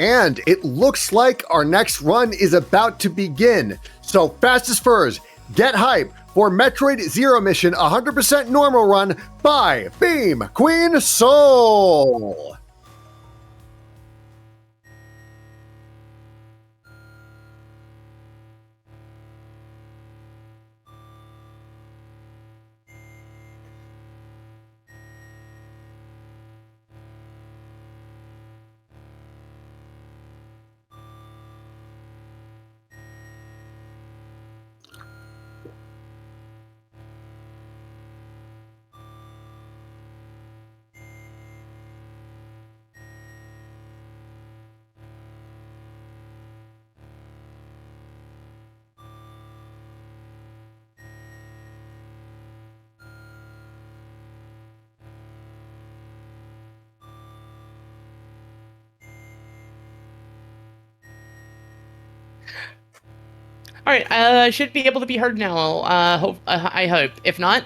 And it looks like our next run is about to begin. So fastest furs, get hype for Metroid Zero Mission 100% normal run by BeamQueenSol. Alright, should be able to be heard now, I hope. If not,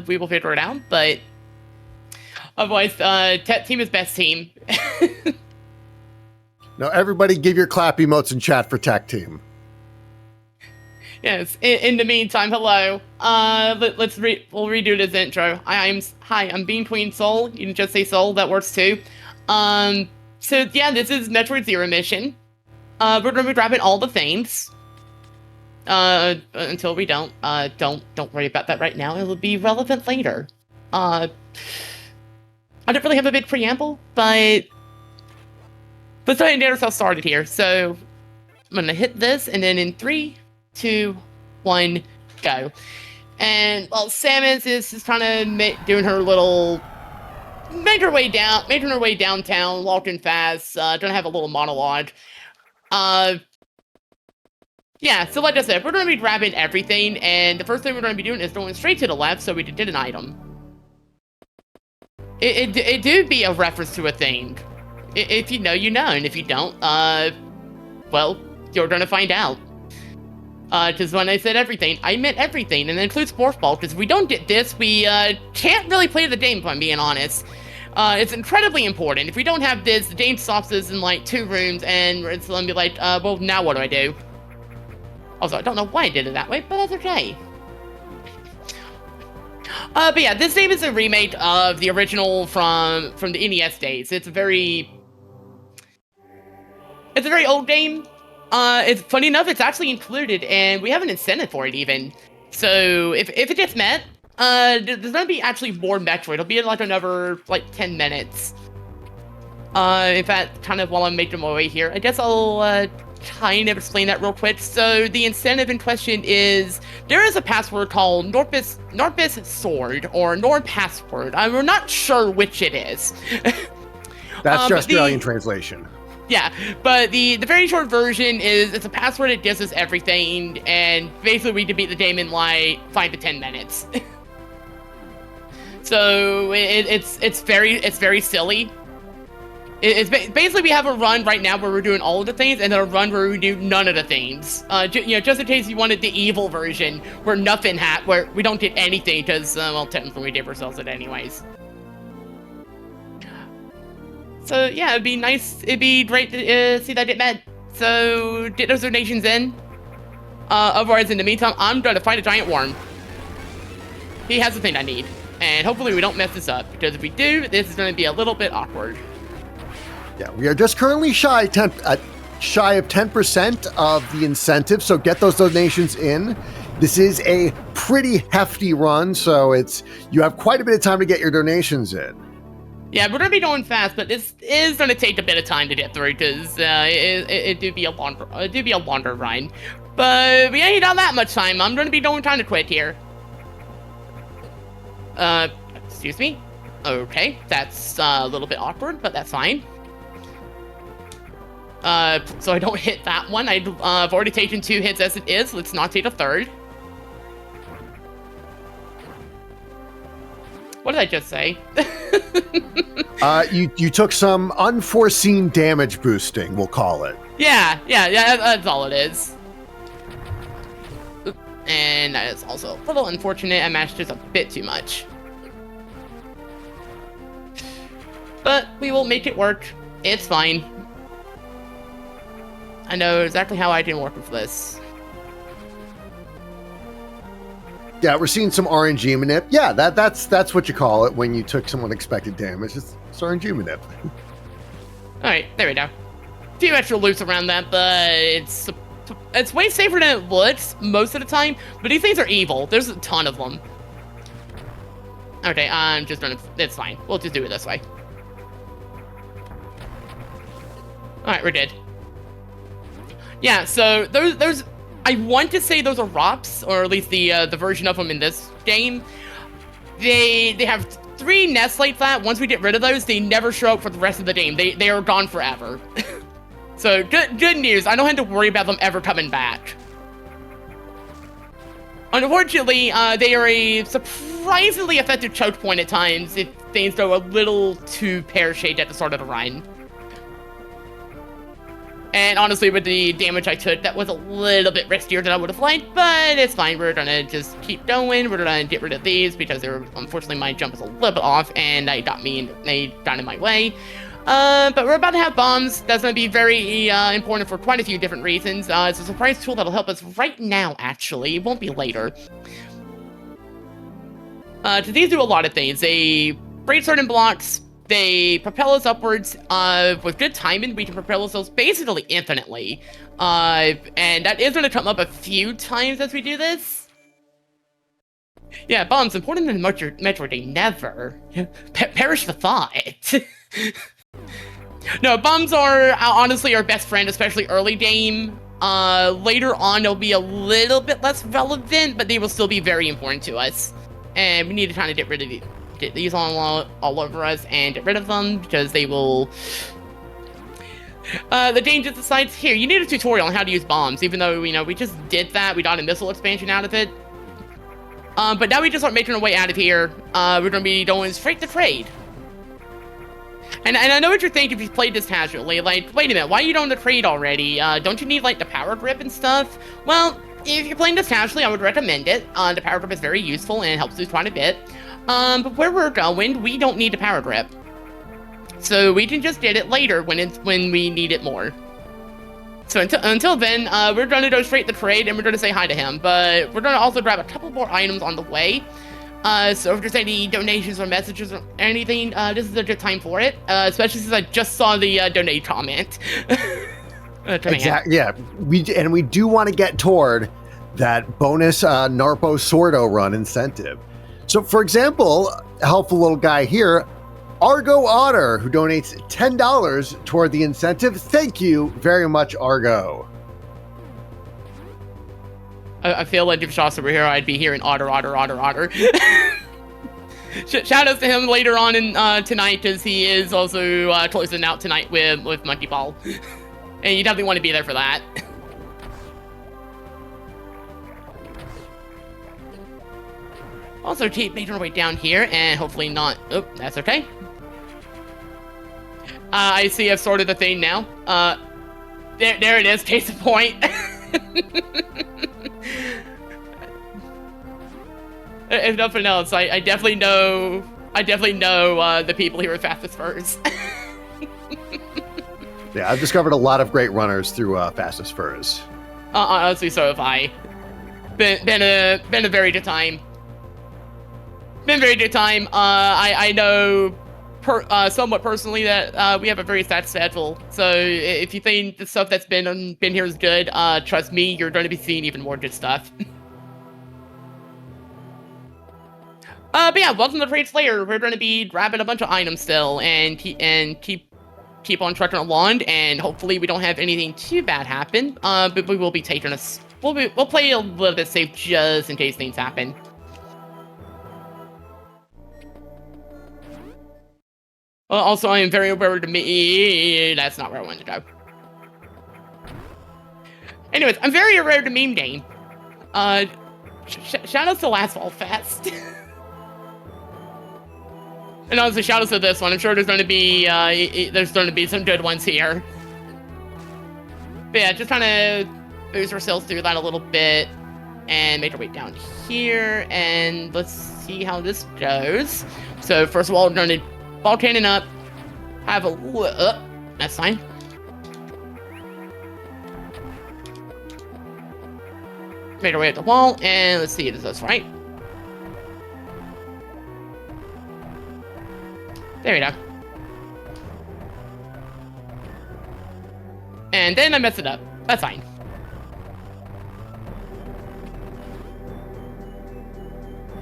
we will figure it out, but otherwise, team is best team. Now everybody give your clap emotes in chat for tech team. Yes, in the meantime, hello. We'll redo this intro. Hi, I'm BeamQueenSol. You can just say Soul, that works too. So yeah, this is Metroid Zero Mission. We're gonna be grabbing all the things. Until we don't worry about that right now. It'll be relevant later. I don't really have a big preamble, but let's go ahead and get ourselves started here. So I'm gonna hit this, and then in 3, 2, 1, go. And while Samus is kind of doing her little, making her way downtown, walking fast, gonna have a little monologue. Yeah, so like I said, we're going to be grabbing everything, and the first thing we're going to be doing is going straight to the left so we can get an item. It do be a reference to a thing. If you know, you know, and if you don't, well, you're going to find out. Because when I said everything, I meant everything, and that includes Morph Ball, because if we don't get this, we can't really play the game, if I'm being honest. It's incredibly important. If we don't have this, the game stops us in like 2 rooms, and it's going to be like, well, now what do I do? Also, I don't know why I did it that way, but that's okay. But yeah, this game is a remake of the original from the NES days. It's a very old game. It's funny enough, it's actually included, and we have an incentive for it even. So if it gets met, there's gonna be actually more Metroid. It'll be in like another 10 minutes. In fact, kind of while I'm making my way here, I guess I'll kind of explain that real quick. So the incentive in question is there is a password called Norpus Sword or Nord Password. We're not sure which it is. That's your Australian translation. Yeah, but the very short version is it's a password that gives us everything, and basically we can beat the game in like 5 to 10 minutes. So it's very silly. It's basically we have a run right now where we're doing all of the things, and then a run where we do none of the things. Just in case you wanted the evil version, where nothing where we don't get anything, because well, technically we gave ourselves it anyways. So yeah, it'd be nice. It'd be great to see that get met. So get those donations in. Otherwise, in the meantime, I'm gonna fight a giant worm. He has the thing I need, and hopefully we don't mess this up, because if we do, this is gonna be a little bit awkward. Yeah, we are just currently shy of 10% of the incentive, so get those donations in. This is a pretty hefty run, so you have quite a bit of time to get your donations in. Yeah, we're gonna be going fast, but this is gonna take a bit of time to get through, because it do be a longer run. But we ain't got that much time. I'm gonna be going kind of quick here. Excuse me. Okay, that's a little bit awkward, but that's fine. So I don't hit that one. I've already taken 2 hits as it is. Let's not take a third. What did I just say? You took some unforeseen damage boosting, we'll call it. Yeah, that's all it is. And that is also a little unfortunate. I mashed just a bit too much. But we will make it work. It's fine. I know exactly how I didn't work with this. Yeah, we're seeing some RNG manip. Yeah, that's what you call it when you took some unexpected damage. It's RNG manip. Alright, there we go. A few extra loops around that, but it's way safer than it looks most of the time, but these things are evil. There's a ton of them. Okay, I'm just gonna... It's fine. We'll just do it this way. Alright, we're good. Yeah, so those... I want to say those are ROPs, or at least the version of them in this game. They have 3 nests like that. Once we get rid of those, they never show up for the rest of the game. They are gone forever. So, good news. I don't have to worry about them ever coming back. Unfortunately, they are a surprisingly effective choke point at times if things go a little too pear-shaped at the start of the run. And honestly, with the damage I took, that was a little bit riskier than I would have liked, but it's fine. We're gonna just keep going. We're gonna get rid of these because unfortunately, my jump is a little bit off, and they got in my way. But we're about to have bombs. That's gonna be very important for quite a few different reasons. It's a surprise tool that'll help us right now, actually. It won't be later. These do a lot of things. They break certain blocks. They propel us upwards. With good timing, we can propel ourselves basically infinitely. And that is going to come up a few times as we do this. Yeah, bombs, important in Metroid, they never. Perish the thought. No, bombs are honestly our best friend, especially early game. Later on, they'll be a little bit less relevant, but they will still be very important to us. And we need to kind of get rid of these. Get these all over us and get rid of them because they will... the danger decides here. You need a tutorial on how to use bombs, even though, we just did that. We got a missile expansion out of it. But now we just start making our way out of here. We're going to be going straight to trade. And I know what you're thinking if you played this casually. Like, wait a minute, why are you doing the trade already? Don't you need, like, the power grip and stuff? Well, if you're playing this casually, I would recommend it. The power grip is very useful and it helps us quite a bit. But where we're going, we don't need a power grip. So we can just get it later when we need it more. So until then, we're going to go straight to trade and we're going to say hi to him. But we're going to also grab a couple more items on the way. So if there's any donations or messages or anything, this is a good time for it. Especially since I just saw the donate comment. Exactly. Yeah, we do want to get toward that bonus Narpo Sordo run incentive. So, for example, a helpful little guy here, Argo Otter, who donates $10 toward the incentive. Thank you very much, Argo. I feel like if Shasta were here, I'd be hearing Otter, Otter, Otter, Otter. Shout out to him later on in tonight, because he is also closing out tonight with Monkey Ball. And you definitely want to be there for that. Also, keep making our way down here, and hopefully not... Oh, that's okay. I see I've sorted the thing now. There it is, case in point. If nothing else, I definitely know... the people here at Fastest Furs. Yeah, I've discovered a lot of great runners through Fastest Furs. Honestly, so have I. Been a very good time. Been a very good time. I know somewhat personally that we have a very sad schedule. So if you think the stuff that's been here is good, trust me, you're going to be seeing even more good stuff. But yeah, welcome to Trade Slayer. We're going to be grabbing a bunch of items still and keep on trucking along, and hopefully we don't have anything too bad happen. But we will be taking us. We'll play a little bit safe just in case things happen. Also, I am very aware to me. That's not where I wanted to go. Anyways, I'm very aware to meme game. Shout out to Last Fall Fest. And honestly, shout out to this one. I'm sure there's going to be some good ones here. But yeah, just trying to boost ourselves through that a little bit and make our way down here. And let's see how this goes. So first of all, we're going to ball cannon up. Have a that's fine. made our way up the wall, and let's see, is this right? There we go. And then I messed it up. That's fine.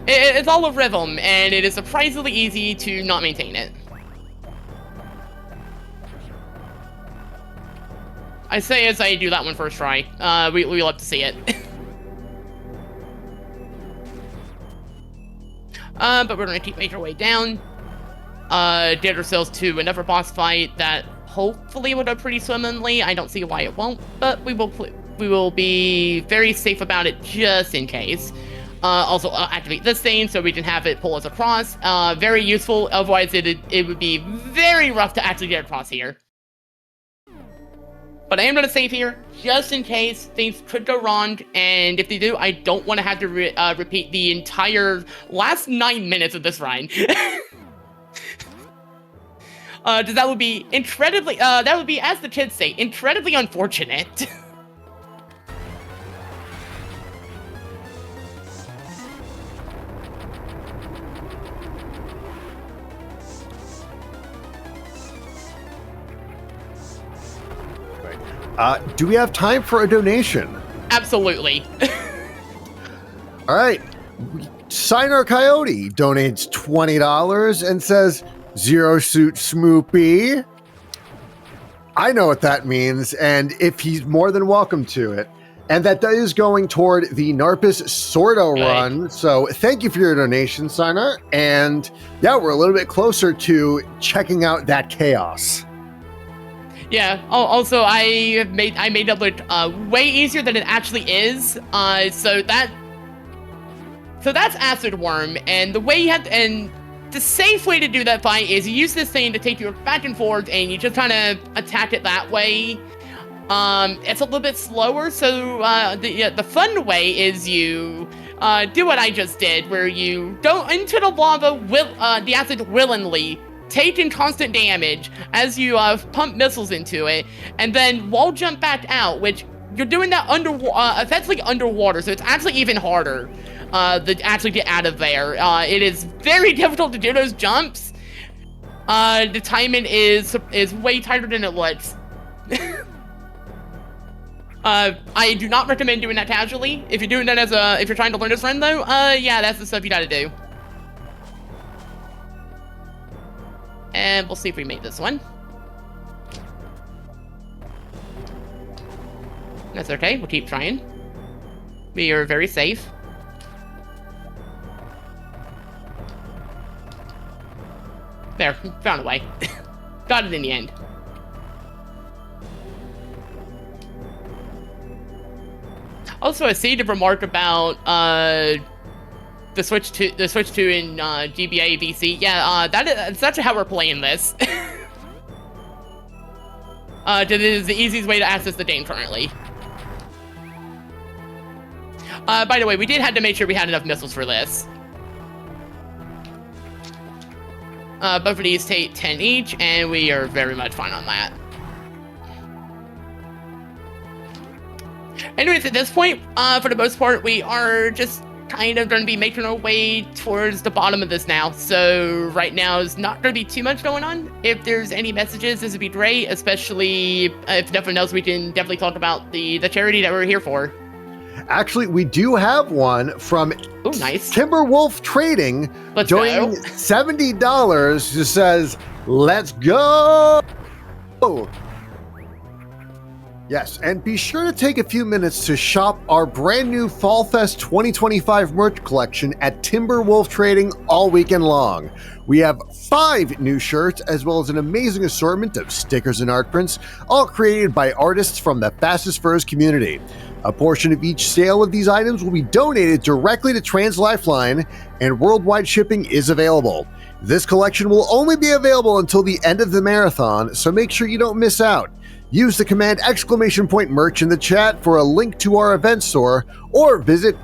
It's all a rhythm, and it is surprisingly easy to not maintain it. I say as I do that one first try. We love to see it. But we're gonna keep making our way down. Get ourselves to another boss fight that hopefully will go pretty swimmingly. I don't see why it won't, but we will be very safe about it just in case. Also activate this thing so we can have it pull us across. Very useful. Otherwise, it would be very rough to actually get across here. But I am going to save here just in case things could go wrong, and if they do, I don't want to have to repeat the entire last 9 minutes of this run. That would be incredibly, that would be, as the kids say, incredibly unfortunate. Do we have time for a donation? Absolutely. All right. Signer Coyote donates $20 and says, Zero Suit Smoopy. I know what that means, and if he's more than welcome to it. And that is going toward the Narpus Sordo run. So thank you for your donation, Signer. And yeah, we're a little bit closer to checking out that chaos. Yeah. Also, I made it look way easier than it actually is. So that's Acid Worm, and the way you have to, and the safe way to do that fight is you use this thing to take you back and forth, and you just kind of attack it that way. It's a little bit slower, so the fun way is you do what I just did, where you go into the lava the acid willingly, taking constant damage as you pump missiles into it, and then wall jump back out, which you're doing that effectively underwater, so it's actually even harder to actually get out of there. It is very difficult to do those jumps. The timing is way tighter than it looks. I do not recommend doing that casually. If you're doing that if you're trying to learn this run though, yeah, that's the stuff you gotta do. And we'll see if we make this one. That's okay, we'll keep trying. We are very safe. There, found a way. Got it in the end. Also, I see the remark about the switch to in GBA VC. Yeah, that's actually how we're playing this. It is the easiest way to access the game currently. By the way, we did have to make sure we had enough missiles for this. Both of these take 10 each, and we are very much fine on that. Anyways, at this point, for the most part, we are just kind of going to be making our way towards the bottom of this now. So right now is not going to be too much going on. If there's any messages, this would be great, especially if nothing else, we can definitely talk about the charity that we're here for. Actually, we do have one from nice. Timberwolf Trading. Let's doing go. $70. Just says, let's go. Yes, and be sure to take a few minutes to shop our brand new Fall Fest 2025 merch collection at Timberwolf Trading all weekend long. We have 5 new shirts as well as an amazing assortment of stickers and art prints, all created by artists from the Fastest Furs community. A portion of each sale of these items will be donated directly to Trans Lifeline, and worldwide shipping is available. This collection will only be available until the end of the marathon, so make sure you don't miss out. Use the command !merch in the chat for a link to our event store, or visit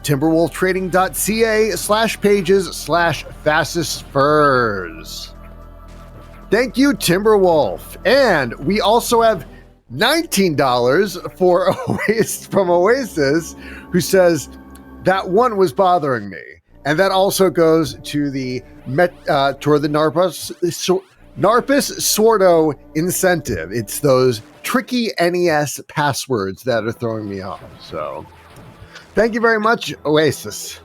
timberwolftrading.ca/pages/fastestfurs. Thank you, Timberwolf. And we also have $19 for from Oasis, who says that one was bothering me, and that also goes to the Narpus Sordo incentive. It's those tricky NES passwords that are throwing me off. So, thank you very much, Oasis.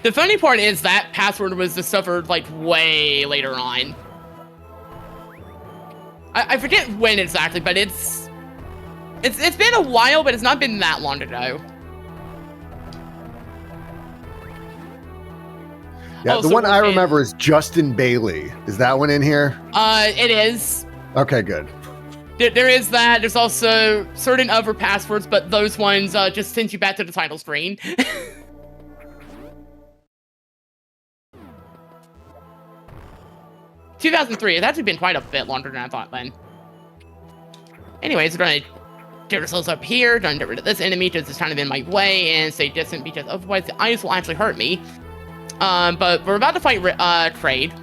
The funny part is that password was discovered like way later on. I forget when exactly, but it's been a while, but it's not been that long ago. Yeah, the one I remember is Justin Bailey. Is that one in here? It is. Okay, good. There is that. There's also certain other passwords, but those ones just send you back to the title screen. 2003. It's actually been quite a bit longer than I thought then. Anyways, we're gonna get ourselves up here, gonna get rid of this enemy because it's kind of in my way, and stay distant because otherwise the ice will actually hurt me. But we're about to fight Trade.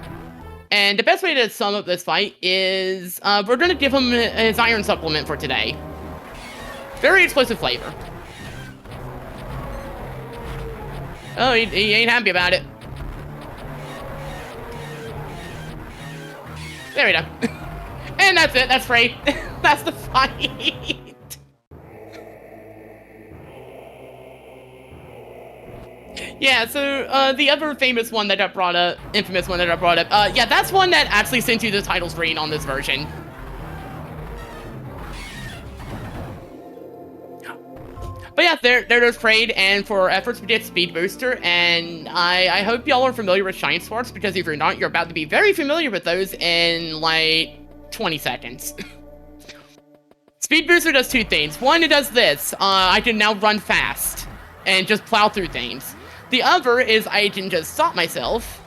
And the best way to sum up this fight is we're gonna give him his iron supplement for today. Very explosive flavor. Oh, he ain't happy about it. There we go. And that's it. That's Trade. That's the fight. Yeah, so the other famous one that got brought up, infamous one that got brought up, yeah, that's one that actually sent you the title screen on this version. But yeah, there's Trade, and for our efforts we did Speed Booster, and I hope y'all are familiar with Shine Sparks, because if you're not, you're about to be very familiar with those in, like, 20 seconds. Speed Booster does two things. One, it does this. I can now run fast and just plow through things. The other is I can just stop myself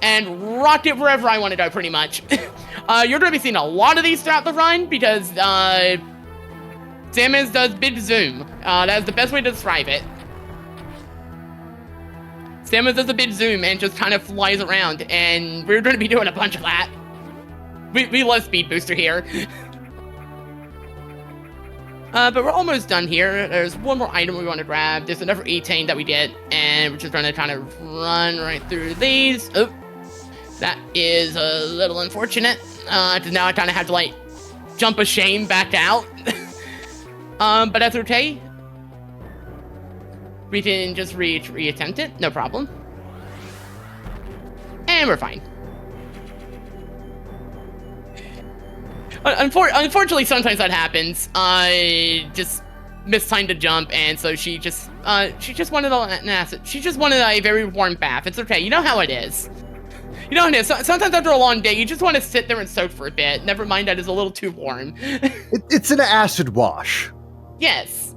and rocket wherever I want to go, pretty much. You're going to be seeing a lot of these throughout the run, because Samus does big zoom. That is the best way to describe it. Samus does a big zoom and just kind of flies around, and we're going to be doing a bunch of that. We love Speed Booster here. But we're almost done here. There's one more item we want to grab. There's another E-Tane that we get, and we're just going to kind of run right through these. Oh, that is a little unfortunate. Because now I kind of have to, like, jump a shame back out. But that's okay. We can just reattempt it, no problem. And we're fine. Unfortunately, sometimes that happens. I just mistimed to jump, and so she just wanted an acid. She just wanted a very warm bath. It's okay. You know how it is. You know how it is. Sometimes after a long day, you just want to sit there and soak for a bit. Never mind that it's a little too warm. It's an acid wash. Yes.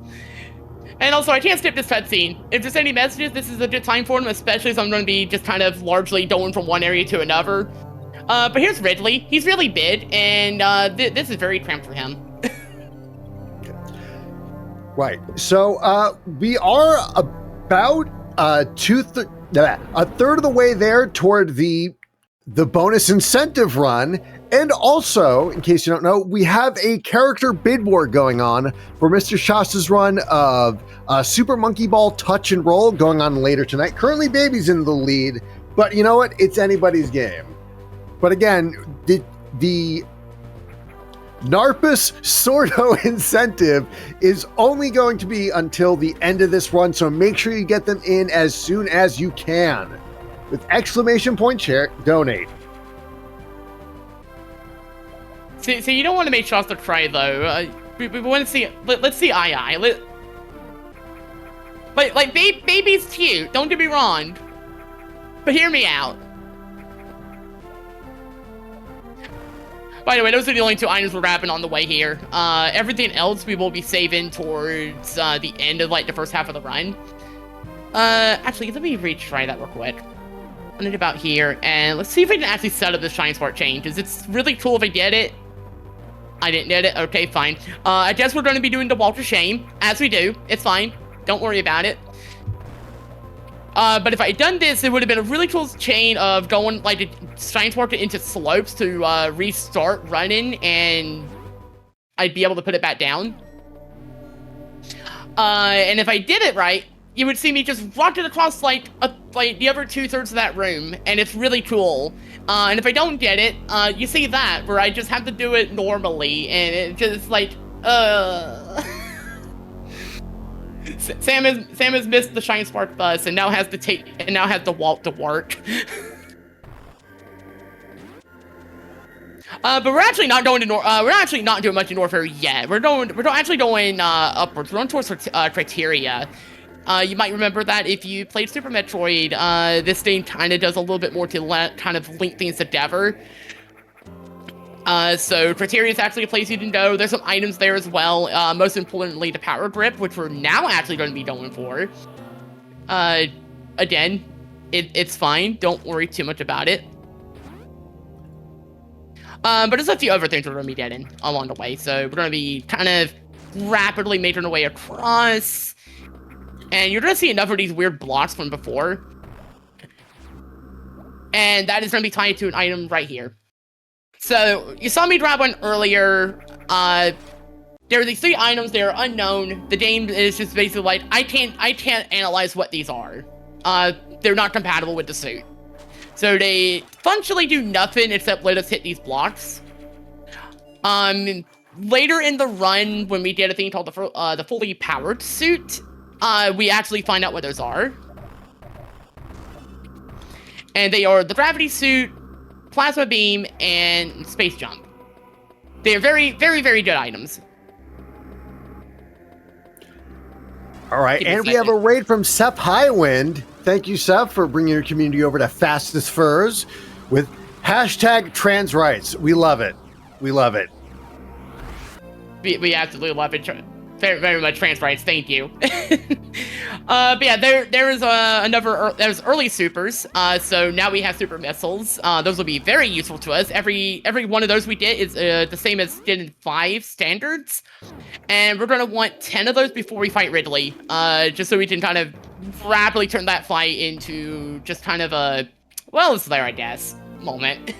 And also, I can't skip this cutscene. If there's any messages, this is a good time for them, especially as I'm going to be just kind of largely going from one area to another. But here's Ridley. He's really big, and this is very cramped for him. Right. So we are about a third of the way there toward the bonus incentive run. And also, in case you don't know, we have a character bid war going on for Mr. Shasta's run of Super Monkey Ball Touch and Roll going on later tonight. Currently, Baby's in the lead, but you know what? It's anybody's game. But again, the Narpus Sordo incentive is only going to be until the end of this run, so make sure you get them in as soon as you can. With exclamation point share, donate. So you don't want to make Shasta cry, though. We want to see... Let's see Ai. Like, Baby's cute, don't get me wrong. But hear me out. By the way, those are the only two items we're grabbing on the way here. Everything else we will be saving towards the end of, like, the first half of the run. Actually, let me retry that real quick. Run it about here, and let's see if we can actually set up the Shine Spark chain, because it's really cool if I get it. I didn't get it. Okay, fine. I guess we're going to be doing the Walk of Shame, as we do. It's fine. Don't worry about it. But if I had done this, it would have been a really cool chain of going, like, Shine Spark into slopes to restart running, and I'd be able to put it back down. And if I did it right, you would see me just rock it across, like the other 2/3 of that room, and it's really cool. And if I don't get it, you see that, where I just have to do it normally, and it just, like, Sam has missed the Shine Spark bus and now has to walk to work. But we're actually not going to we're actually not doing much in Norfair yet. We're actually going upwards. We're going towards Criteria. You might remember that if you played Super Metroid, this thing kind of does a little bit more to kind of link things together. So Criteria is actually a place you can go. There's some items there as well. Most importantly, the Power Grip, which we're now actually going to be going for. Again, it's fine. Don't worry too much about it. But there's a few other things we're going to be getting along the way. So we're going to be kind of rapidly making our way across. And you're going to see enough of these weird blocks from before. And that is going to be tied to an item right here. So, you saw me grab one earlier. There are these 3 items, they are unknown. The game is just basically like, I can't analyze what these are. They're not compatible with the suit. So they functionally do nothing except let us hit these blocks. Later in the run, when we did a thing called the fully powered suit, we actually find out what those are. And they are the gravity suit, plasma beam, and space jump. They are very, very, very good items. All right, and we have a raid from Seth Highwind. Thank you, Seth, for bringing your community over to Fastest Furs with hashtag trans rights. We love it. We love it. We absolutely love it. Very, very much trans rights. Thank you. But yeah, there is there's early supers. So now we have super missiles. Those will be very useful to us. Every one of those we get is the same as did in 5 standards, and we're gonna want 10 of those before we fight Ridley. Just so we can kind of rapidly turn that fight into just kind of a, well, it's there, I guess, moment.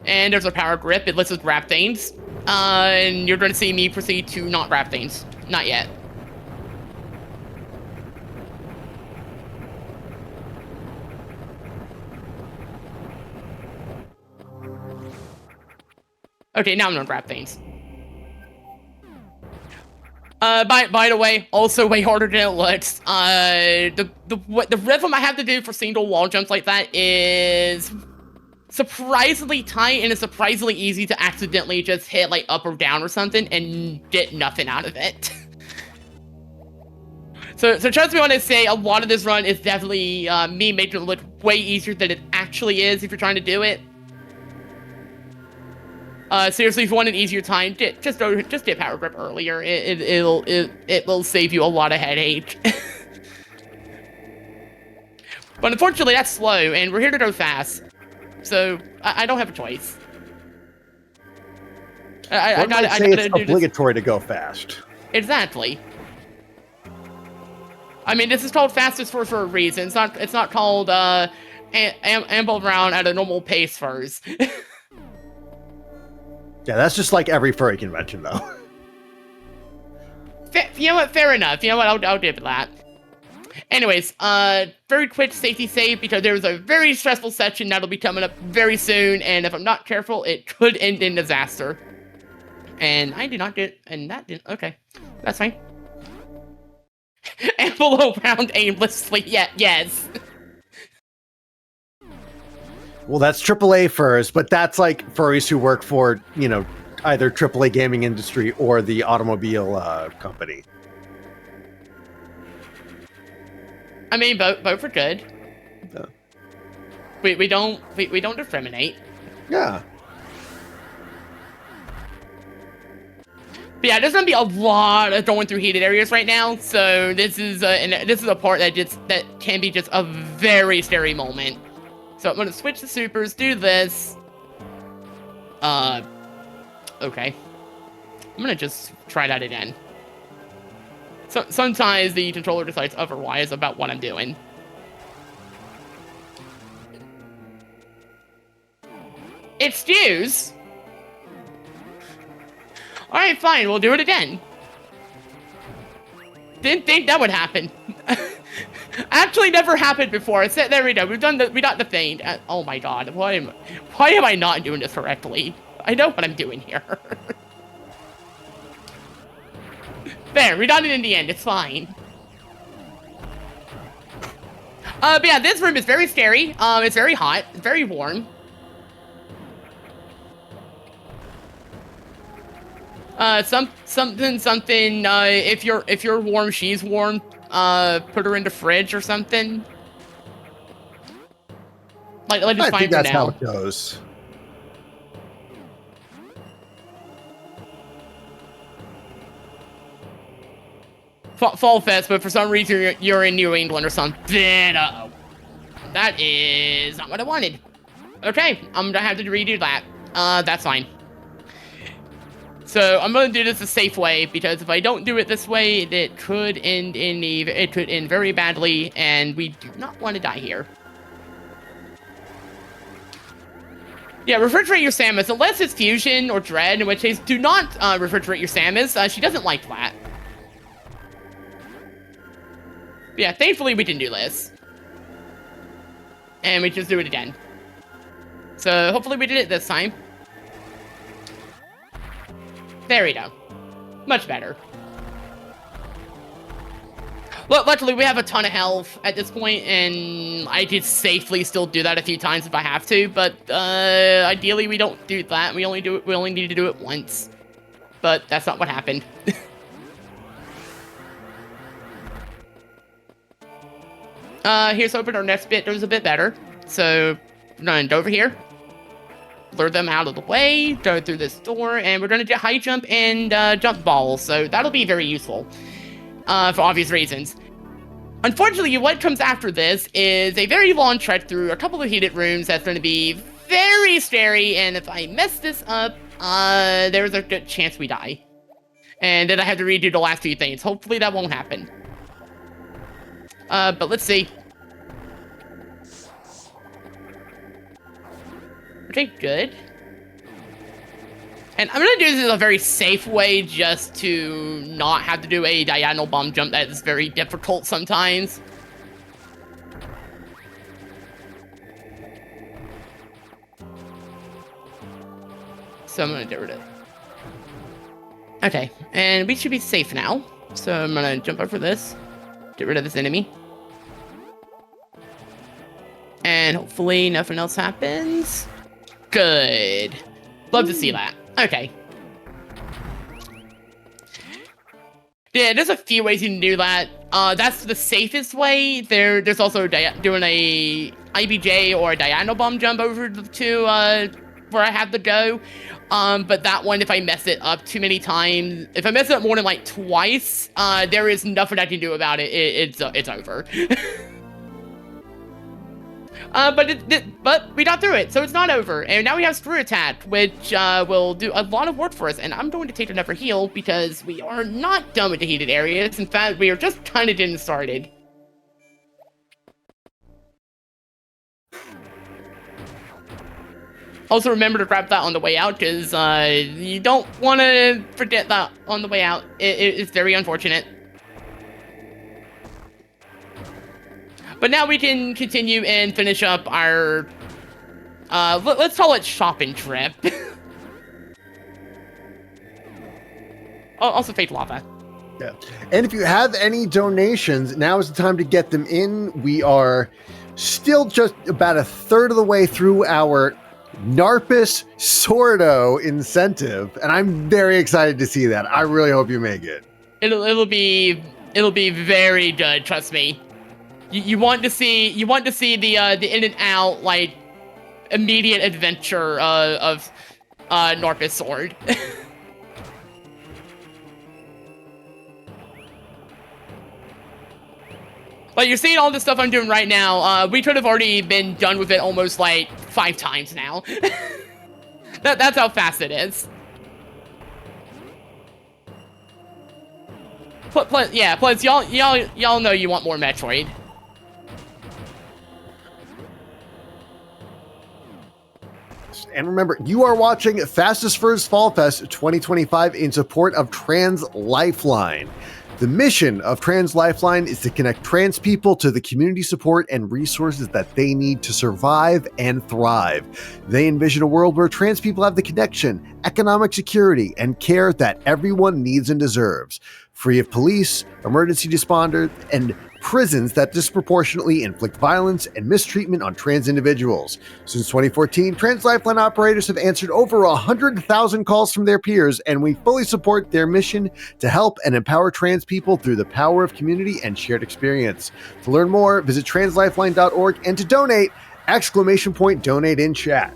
And there's a power grip. It lets us grab things. And you're going to see me proceed to not grab things. Not yet. Okay, now I'm going to grab things. By the way, also way harder than it looks. The rhythm I have to do for single wall jumps like that is surprisingly tight, and it's surprisingly easy to accidentally just hit like up or down or something and get nothing out of it. So trust me when I say a lot of this run is definitely me making it look way easier than it actually is if you're trying to do it. Seriously, if you want an easier time, just get power grip earlier. It will save you a lot of headache. But unfortunately, that's slow, and we're here to go fast. So I don't have a choice. I gotta say it's obligatory to go fast. Exactly. I mean, this is called fastest for a reason. It's not called amble around at a normal pace first. Yeah, that's just like every furry convention, though. You know what? Fair enough. You know what? I'll give it that. Anyways, very quick safety save because there's a very stressful section that'll be coming up very soon, and if I'm not careful, it could end in disaster. And I did not get, and that didn't, okay, that's fine. Amble around aimlessly, yeah, yes. Well, that's AAA furs, but that's like furries who work for, you know, either AAA gaming industry or the automobile company. I mean, both are good. Yeah. We don't discriminate. Yeah. But yeah, there's gonna be a lot of going through heated areas right now. So this is a part that can be just a very scary moment. So I'm gonna switch to supers, do this. Okay. I'm gonna just try that again. sometimes the controller decides otherwise about what I'm doing. Excuse? Alright, fine, we'll do it again. Didn't think that would happen. Actually never happened before. There we go. We got the thing. Oh my god. Why am I not doing this correctly? I know what I'm doing here. There, we got it in the end. It's fine. But yeah, this room is very scary. It's very hot. It's very warm. Something. If you're warm, she's warm. Put her in the fridge or something. Like just I fine think for that's now. how it goes. Fall Fest, but for some reason you're in New England or something. Uh-oh. That is not what I wanted. Okay, I'm gonna have to redo that. That's fine. So I'm gonna do this a safe way, because if I don't do it this way, it could end very badly, and we do not want to die here. Yeah, refrigerate your Samus, unless it's Fusion or Dread, in which case do not refrigerate your Samus. She doesn't like that. Yeah, thankfully we can do this. And we just do it again. So hopefully we did it this time. There we go. Much better. Luckily we have a ton of health at this point, and I could safely still do that a few times if I have to, but ideally we don't do that. We only need to do it once. But that's not what happened. Here's hoping our next bit goes a bit better. So, we're gonna go over here, lure them out of the way, go through this door, and we're gonna do high jump and jump balls. So that'll be very useful, for obvious reasons. Unfortunately, what comes after this is a very long trek through a couple of heated rooms that's gonna be very scary, and if I mess this up, there's a good chance we die. And then I have to redo the last few things. Hopefully that won't happen. But let's see. Okay, good. And I'm gonna do this in a very safe way, just to not have to do a diagonal bomb jump that is very difficult sometimes. So I'm gonna get rid of it. Okay, and we should be safe now. So I'm gonna jump over this, get rid of this enemy. And hopefully nothing else happens. Good. Love to see that. Okay. Yeah, there's a few ways you can do that. That's the safest way. There's also doing a IBJ or a diagonal bomb jump over to where I have to go. But that one, if I mess it up too many times, if I mess it up more than like twice, there is nothing I can do about it. It's over. But we got through it, so it's not over. And now we have Screw Attack, which will do a lot of work for us. And I'm going to take another heal, because we are not done with the heated areas. In fact, we are just kind of getting started. Also, remember to grab that on the way out, because you don't want to forget that on the way out. It's very unfortunate. But now we can continue and finish up our, let's call it shopping trip. Also fake lava. Yeah. And if you have any donations, now is the time to get them in. We are still just about a third of the way through our Narpus Sordo incentive, and I'm very excited to see that. I really hope you make it. It'll be very good, trust me. You want to see the in and out, like, immediate adventure of Narpus Sword. Like, you're seeing all the stuff I'm doing right now. We could have already been done with it almost like 5 times now. That's how fast it is. Plus y'all know you want more Metroid. And remember, you are watching Fastest Furs Fall Fest 2025 in support of Trans Lifeline. The mission of Trans Lifeline is to connect trans people to the community support and resources that they need to survive and thrive. They envision a world where trans people have the connection, economic security, and care that everyone needs and deserves, free of police, emergency responders, and prisons that disproportionately inflict violence and mistreatment on trans individuals. Since 2014, Trans Lifeline operators have answered over 100,000 calls from their peers, and we fully support their mission to help and empower trans people through the power of community and shared experience. To learn more, visit translifeline.org, and to donate, ! Donate in chat.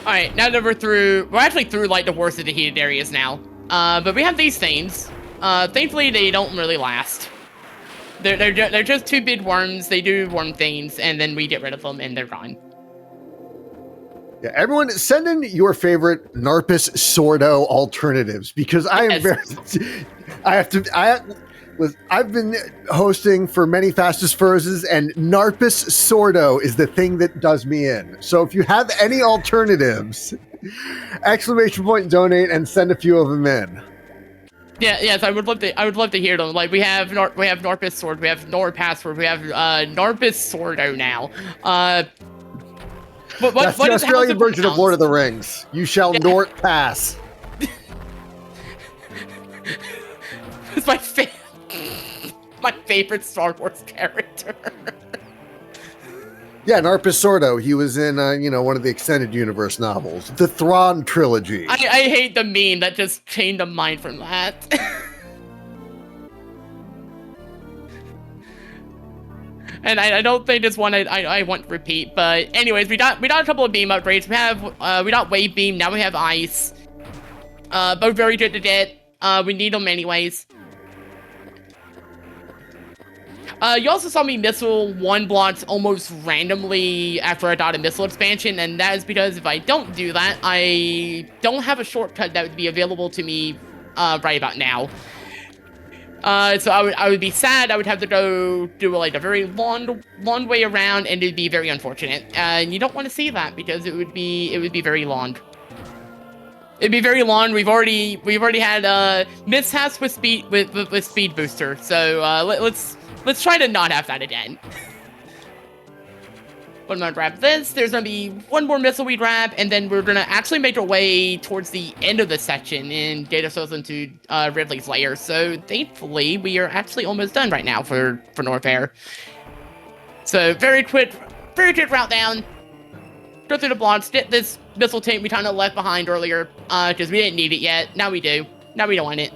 All right, now that we're actually through like the worst of the heated areas now. But we have these things. Thankfully, they don't really last. They're just two big worms. They do worm things, and then we get rid of them, and they're gone. Yeah, everyone, send in your favorite Narpus Sordo alternatives, because I am I've been hosting for many Fastest Furses, and Narpus Sordo is the thing that does me in. So if you have any alternatives, ! Donate and send a few of them in. Yes, I would love to hear them. Like we have Narpus Sword, we have Norpassword, we have Narpus Sordo now. That's the Australian version of Lord of the Rings. You shall Nort pass. It's my favorite Star Wars character. Yeah, Narpus Sordo. He was in, one of the extended universe novels, the Thrawn trilogy. I hate the meme that just changed the mind from that. And I don't think this one I want to repeat. But anyways, we got a couple of beam upgrades. We got wave beam. Now we have ice. Both very good to get. We need them anyways. You also saw me missile one blocks almost randomly after I got a missile expansion, and that is because if I don't do that, I don't have a shortcut that would be available to me right about now. So I would be sad. I would have to go do like a very long way around, and it'd be very unfortunate. And you don't want to see that because it would be very long. It'd be very long. We've already had mishaps with speed booster. So let's try to not have that again. But I'm gonna grab this. There's gonna be one more missile we grab, and then we're gonna actually make our way towards the end of the section and get ourselves into Ridley's lair. So thankfully, we are actually almost done right now for North Air. So very quick route down. Go through the blocks, get this missile tank we kind of left behind earlier, because we didn't need it yet. Now we do. Now we don't want it.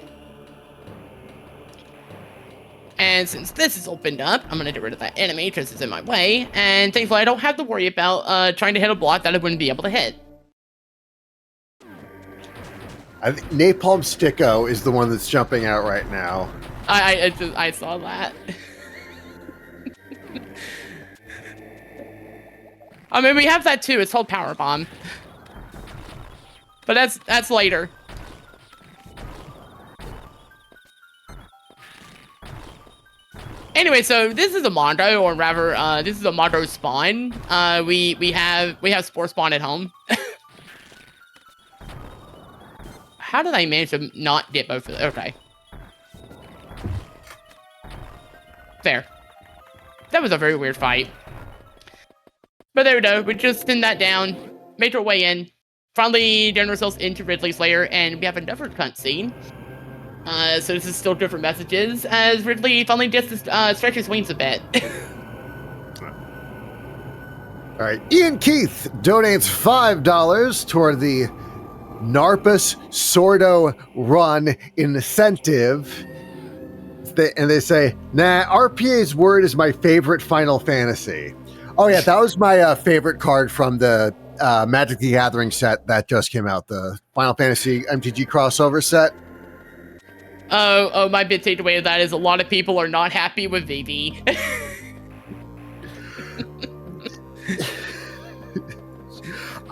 And since this is opened up, I'm going to get rid of that enemy because it's in my way. And thankfully, I don't have to worry about trying to hit a block that I wouldn't be able to hit. I think Napalm Sticko is the one that's jumping out right now. I saw that. I mean, we have that too. It's called Power Bomb. But that's later. Anyway, so this is a Mondo, or rather, this is a Mondo spawn. We have Spore Spawn at home. How did I manage to not get both of them? Okay. There. That was a very weird fight. But there we go. We just thinned that down, made our way in, finally getting ourselves into Ridley's lair, and we have another cutscene. So this is still different messages, as Ridley finally gets to stretch his wings a bit. All right, Ian Keith donates $5 toward the Narpus Sordo Run incentive. And they say, nah, RPA's word is my favorite Final Fantasy. Oh yeah, that was my favorite card from the Magic the Gathering set that just came out, the Final Fantasy MTG crossover set. Oh, my big takeaway of that is a lot of people are not happy with VV.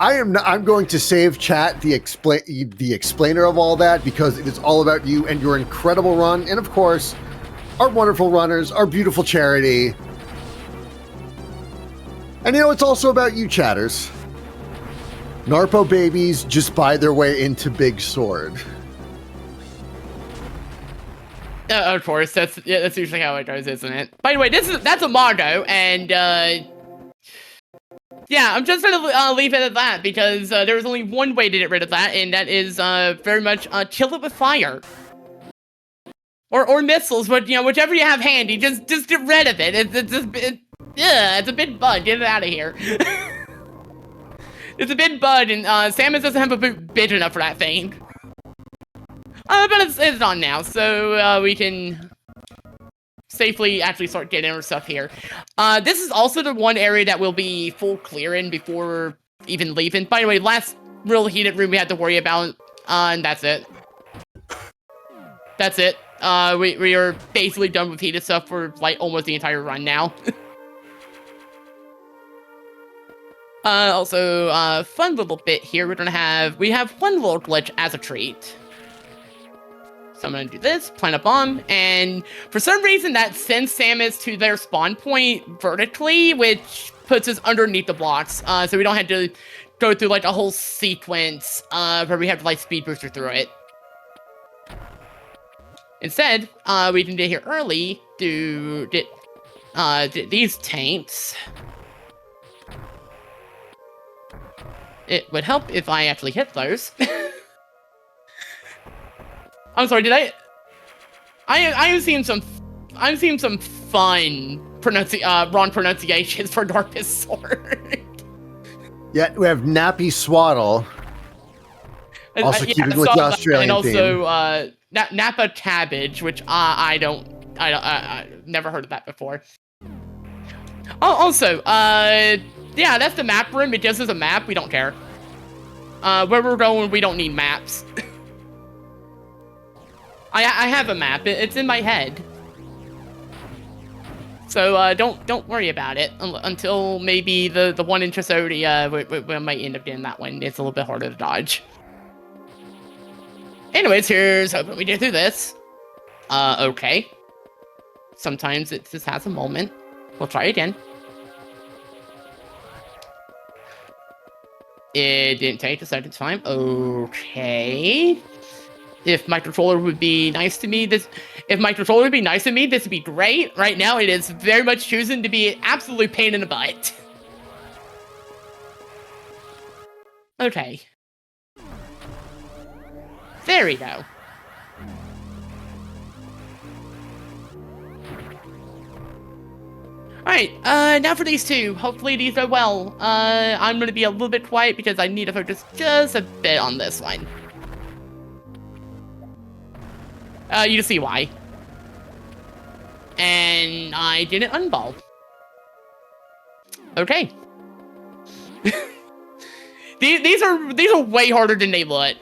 I'm going to save chat the explainer of all that, because it is all about you and your incredible run, and of course, our wonderful runners, our beautiful charity. And it's also about you, chatters. Narpo babies just buy their way into Big Sword. Of course, that's usually how it goes, isn't it? By the way, that's a motto, and yeah, I'm just gonna leave it at that, because there was only one way to get rid of that, and that is very much kill it with fire, or missiles, but whichever you have handy, just get rid of it. It's a big bud. Get it out of here. It's a big bud, and Samus doesn't have a bit enough for that thing. But it's on now, so we can safely actually start getting our stuff here. This is also the one area that we'll be full clearing before even leaving. By the way, last real heated room we had to worry about, and that's it. That's it. We are basically done with heated stuff for like almost the entire run now. Also, fun little bit here. We have one little glitch as a treat. So I'm gonna do this, plant a bomb, and for some reason that sends Samus to their spawn point vertically, which puts us underneath the blocks, so we don't have to go through like a whole sequence where we have to like speed booster through it. Instead, we can get here early to get these tanks. It would help if I actually hit those. I'm sorry, did I'm seeing some fun wrong pronunciations for Darkness Sword. Yeah, we have Nappy Swaddle. Also keeping with the Australian and theme. Also Napa Cabbage, which I never heard of that before. Oh, also, yeah, that's the map room. It just is a map. We don't care. Where we're going, we don't need maps. I have a map. It's in my head. So don't worry about it until maybe the one in Tresodia. We might end up getting that one. It's a little bit harder to dodge. Anyways, here's hoping we get through this. Okay. Sometimes it just has a moment. We'll try again. It didn't take the second time. Okay. If my controller would be nice to me, this would be great. Right now, it is very much choosing to be an absolute pain in the butt. Okay. There we go. Alright, now for these two. Hopefully these go well. I'm gonna be a little bit quiet because I need to focus just a bit on this one. You can see why. And I didn't unball. Okay. These are way harder than they look.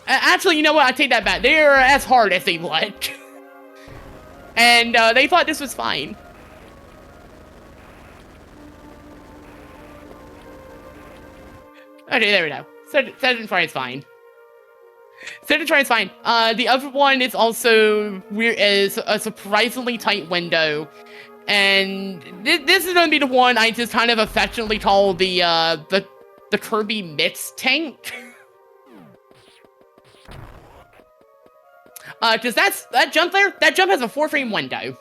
Actually, you know what? I take that back. They're as hard as they look. And they thought this was fine. Okay, there we go. Second try is fine. Second try is fine. The other one is also weird. Is a surprisingly tight window, and this is gonna be the one I just kind of affectionately call the Kirby mix tank. Because that jump has a 4-frame window,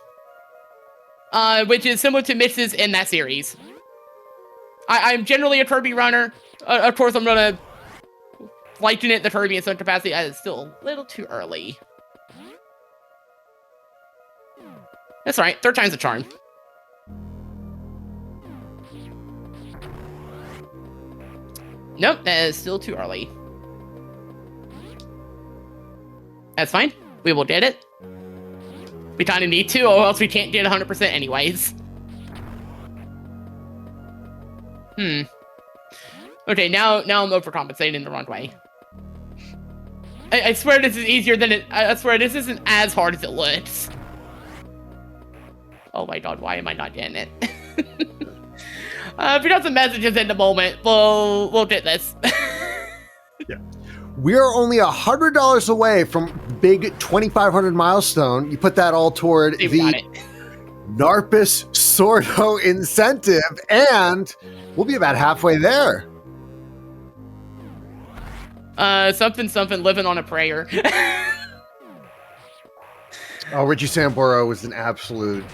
which is similar to Mix's in that series. I'm generally a Kirby runner. Of course, I'm gonna liken it to Kirby in some capacity. It's still a little too early. That's all right. Third time's a charm. Nope, that is still too early. That's fine. We will get it. We kind of need to, or else we can't get 100% anyways. Okay, now I'm overcompensating the wrong way. I swear this is easier than it. I swear this isn't as hard as it looks. Oh my god, why am I not getting it? If you got some messages in the moment, we'll get this. Yeah. We are only $100 away from big 2,500 milestone. You put that all toward the Narpus Sordo incentive, and we'll be about halfway there. Something living on a prayer. Oh, Richie Samboro was an absolute.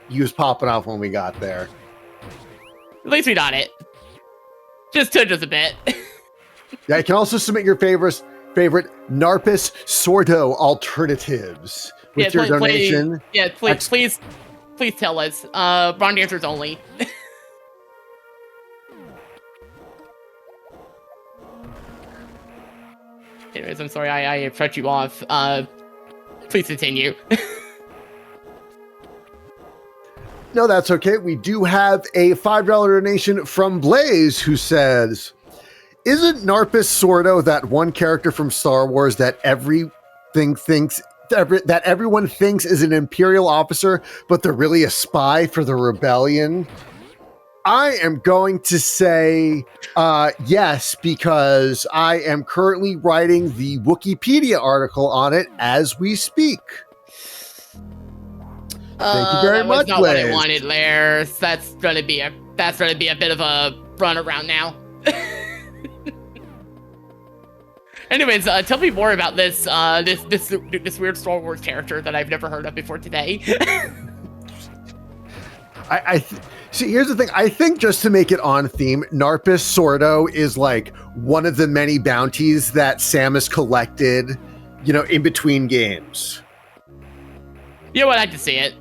He was popping off when we got there. At least we got it. Just took us a bit. Yeah, you can also submit your favorite Narpus Sordo alternatives with your donation. Please tell us. Wrong answers only. Anyways, I'm sorry I cut you off. Please continue. No, that's okay. We do have a $5 donation from Blaze, who says, "Isn't Narpus Sordo that one character from Star Wars that everyone thinks is an Imperial officer, but they're really a spy for the rebellion?" I am going to say yes, because I am currently writing the Wikipedia article on it as we speak. Thank you very much, not Blaze. what I wanted, Lairs. That's gonna be a bit of a run around now. Anyways, tell me more about this weird Star Wars character that I've never heard of before today. See, here's the thing. I think just to make it on theme, Narpus Sordo is like one of the many bounties that Samus collected, in between games. You know what? I can see it.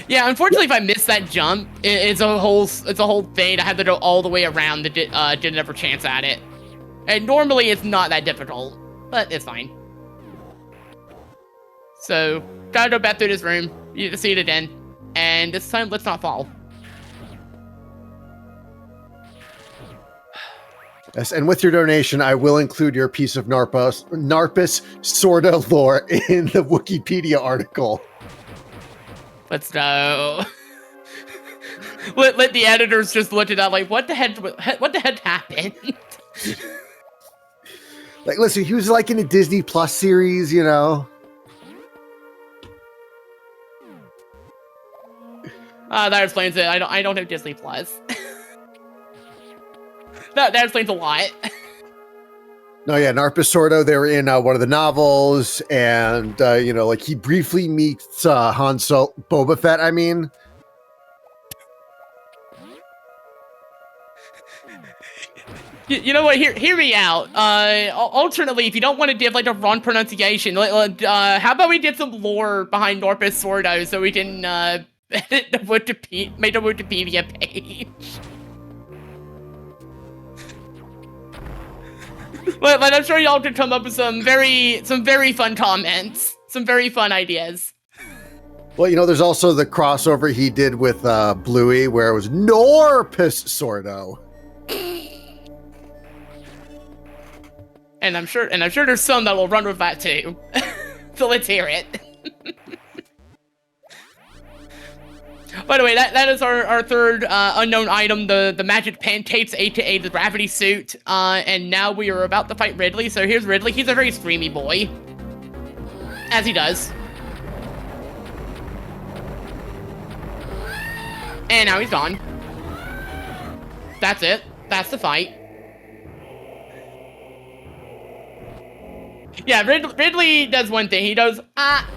Yeah, unfortunately, if I missed that jump, it's a whole thing. I had to go all the way around. Didn't have a chance at it. And normally, it's not that difficult, but it's fine. So, gotta go back through this room. You can see it again, and this time, let's not fall. Yes, and with your donation, I will include your piece of Narpus Sordo lore in the Wikipedia article. Let's go. let the editors just look at that like, what the heck happened? Like, listen, he was like in a Disney Plus series, That explains it. I don't have Disney Plus. that explains a lot. No, yeah, Narpus Sordo, they were in one of the novels, and, he briefly meets Han Solo, Boba Fett, I mean. You know what? Hear me out. Alternately, if you don't want to give like a wrong pronunciation, how about we get some lore behind Narpus Sordo so we can make a Wikipedia page. But I'm sure y'all could come up with some very fun comments, some very fun ideas. Well, there's also the crossover he did with Bluey, where it was Narpus Sordo. And I'm sure there's some that will run with that too. So let's hear it. By the way, that is our third unknown item, the magic pancakes, aka the gravity suit. And now we are about to fight Ridley. So here's Ridley. He's a very streamy boy, as he does. And now he's gone. That's it. That's the fight. Yeah, Ridley does one thing. He goes, ah.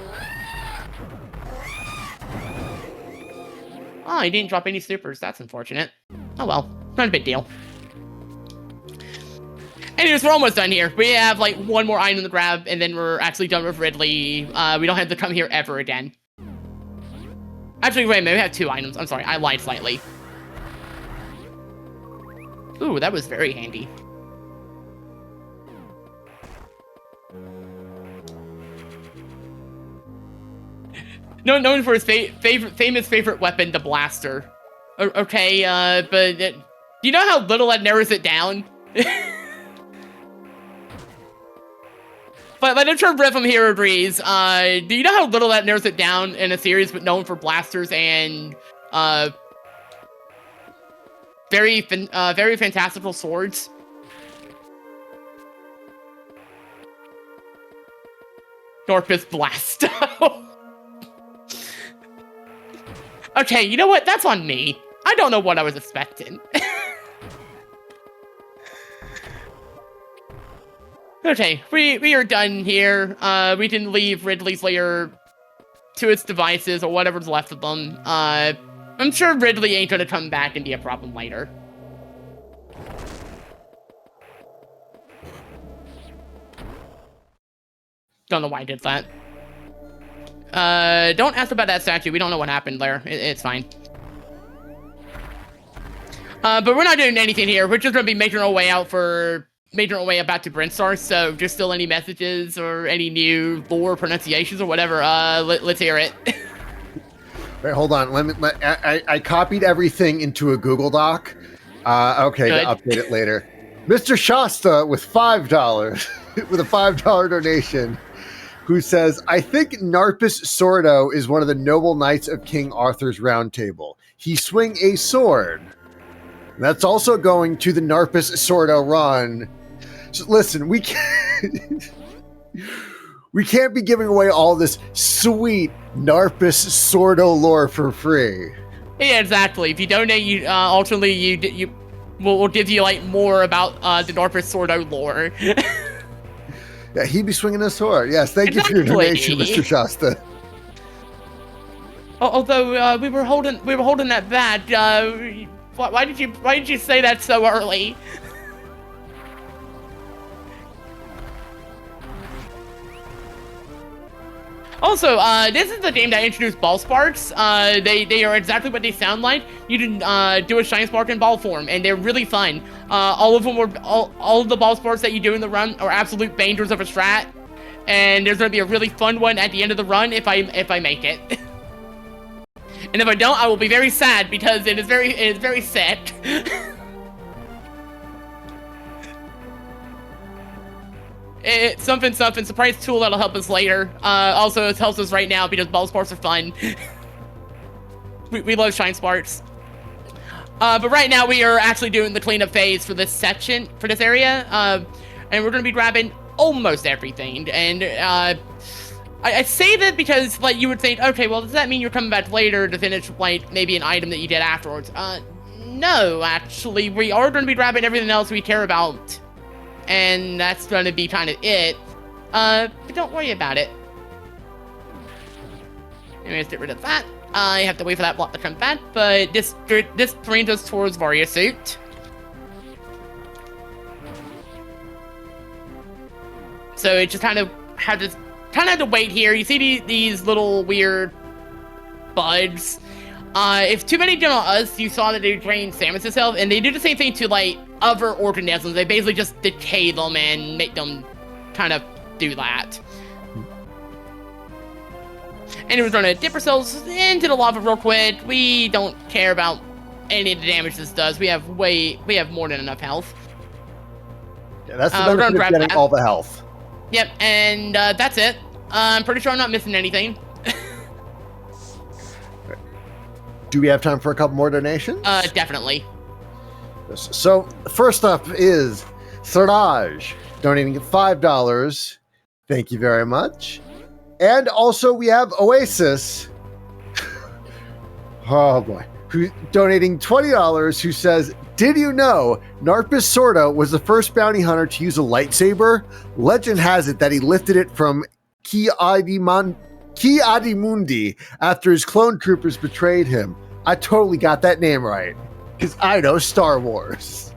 Oh, he didn't drop any supers. That's unfortunate. Oh well, not a big deal. Anyways, we're almost done here. We have like one more item to grab, and then we're actually done with Ridley. We don't have to come here ever again. Actually, wait a minute. We have 2 items. I'm sorry, I lied slightly. Ooh, that was very handy. Known for his famous favorite weapon, the blaster. Okay, but do you know how little that narrows it down? but I'm sure Brett from here agrees. Do you know how little that narrows it down in a series but known for blasters and very fantastical swords? Norpus Blasto. Okay, you know what? That's on me. I don't know what I was expecting. Okay, we are done here. We can leave Ridley's lair to its devices or whatever's left of them. I'm sure Ridley ain't gonna come back and be a problem later. Don't know why I did that. Don't ask about that statue. We don't know what happened there. It's fine. But we're not doing anything here. We're just gonna be making our way out back to Brinstar. So just still any messages or any new lore pronunciations or whatever. Let's hear it. Wait, hold on. I copied everything into a Google Doc. Okay, Good. to update it later. Mr. Shasta with $5 with a $5 donation, who says, I think Narpus Sordo is one of the noble knights of King Arthur's Round Table. He swing a sword. That's also going to the Narpus Sordo run. So listen, we can't be giving away all this sweet Narpus Sordo lore for free. Yeah, exactly. If you donate, ultimately we'll give you like more about the Narpus Sordo lore. Yeah, he'd be swinging a sword. Yes, thank you for your donation, Mr. Shasta. Although we were holding that back. Why did you say that so early? Also, this is the game that introduced ball sparks. They are exactly what they sound like. You can do a shine spark in ball form, and they're really fun. All of them were all of the ball sparks that you do in the run are absolute bangers of a strat, and there's gonna be a really fun one at the end of the run if I make it. And if I don't, I will be very sad because it is very set. It's something, surprise tool that'll help us later. Also, it helps us right now because ball sparks are fun. we love shine sparks. But right now we are actually doing the cleanup phase for this section, for this area. And we're gonna be grabbing almost everything. And I say that because, like, you would think, okay, well, does that mean you're coming back later to finish, like, maybe an item that you did afterwards? No, actually, we are going to be grabbing everything else we care about. And that's going to be kind of it. But don't worry about it. Let's get rid of that. I have to wait for that block to come back, but this brings us towards Warrior Suit. So it just kind of had to wait here. You see these little weird bugs. If too many did on us, you saw that they drain Samus's health, and they do the same thing to, like, other organisms. They basically just decay them and make them kind of do that. And we're going to dip ourselves into the lava real quick. We don't care about any of the damage this does. We have more than enough health. Yeah, that's the benefit of getting all the health. Yep, and that's it. I'm pretty sure I'm not missing anything. Do we have time for a couple more donations? Definitely. So, first up is Siraj, donating $5. Thank you very much. And also we have Oasis, oh boy, who's donating $20, who says, did you know Narpus Sordo was the first bounty hunter to use a lightsaber? Legend has it that he lifted it from Ki Adimundi after his clone troopers betrayed him. I totally got that name right, because I know Star Wars.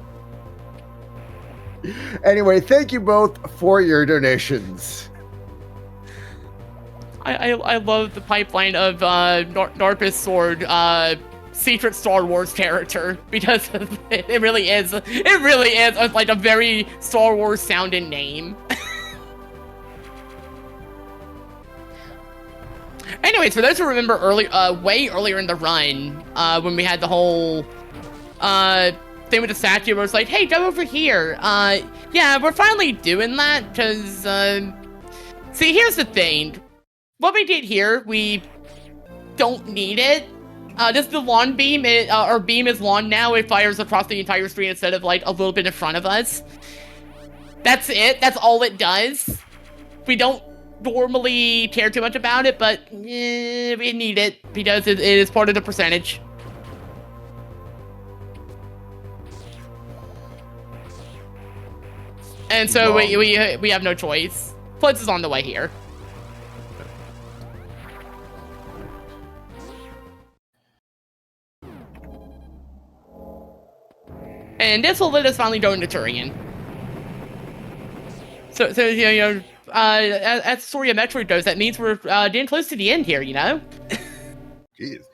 Anyway, thank you both for your donations. I love the pipeline of Narpus Sword, secret Star Wars character, because it really is like a very Star Wars sounding name. Anyways, for those who remember way earlier in the run, when we had the whole thing with the statue where it's like, hey, go over here. Yeah, we're finally doing that because See, here's the thing. What we did here, we don't need it. This is the lawn beam. Our beam is long now. It fires across the entire screen instead of like a little bit in front of us. That's it. That's all it does. We don't normally care too much about it, but we need it because it is part of the percentage. And so we have no choice. Plus is on the way here. And this will let us finally go into Turian. So you know, as the story of Metroid goes, that means we're getting close to the end here, you know? Jeez.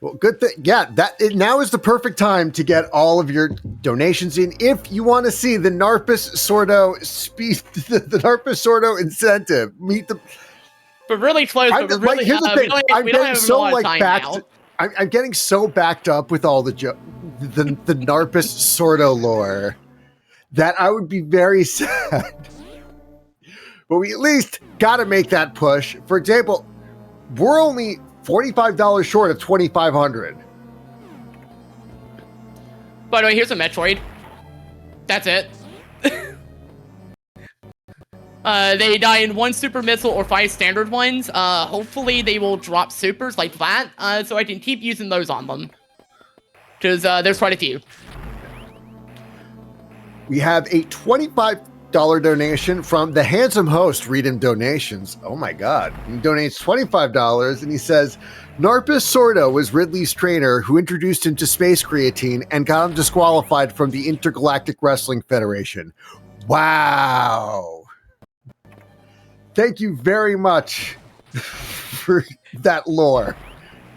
Well, good thing. Yeah, now is the perfect time to get all of your donations in. If you want to see the Narpus Sordo the Narpus Sordo incentive, meet the. We're really close, but we're really. Here's the thing. I'm getting so like backed. I'm getting so backed up with all the Narpus Sordo lore that I would be very sad. But we at least got to make that push. For example, we're only $45 short of 2,500. By the way, here's a Metroid. That's it. They die in 1 super missile or 5 standard ones. Hopefully they will drop supers like that, so I can keep using those on them. Because there's quite a few. We have a $25 donation from the handsome host, Read Him Donations. Oh my God. He donates $25 and he says, Narpus Sordo was Ridley's trainer who introduced him to space creatine and got him disqualified from the Intergalactic Wrestling Federation. Wow. Thank you very much for that lore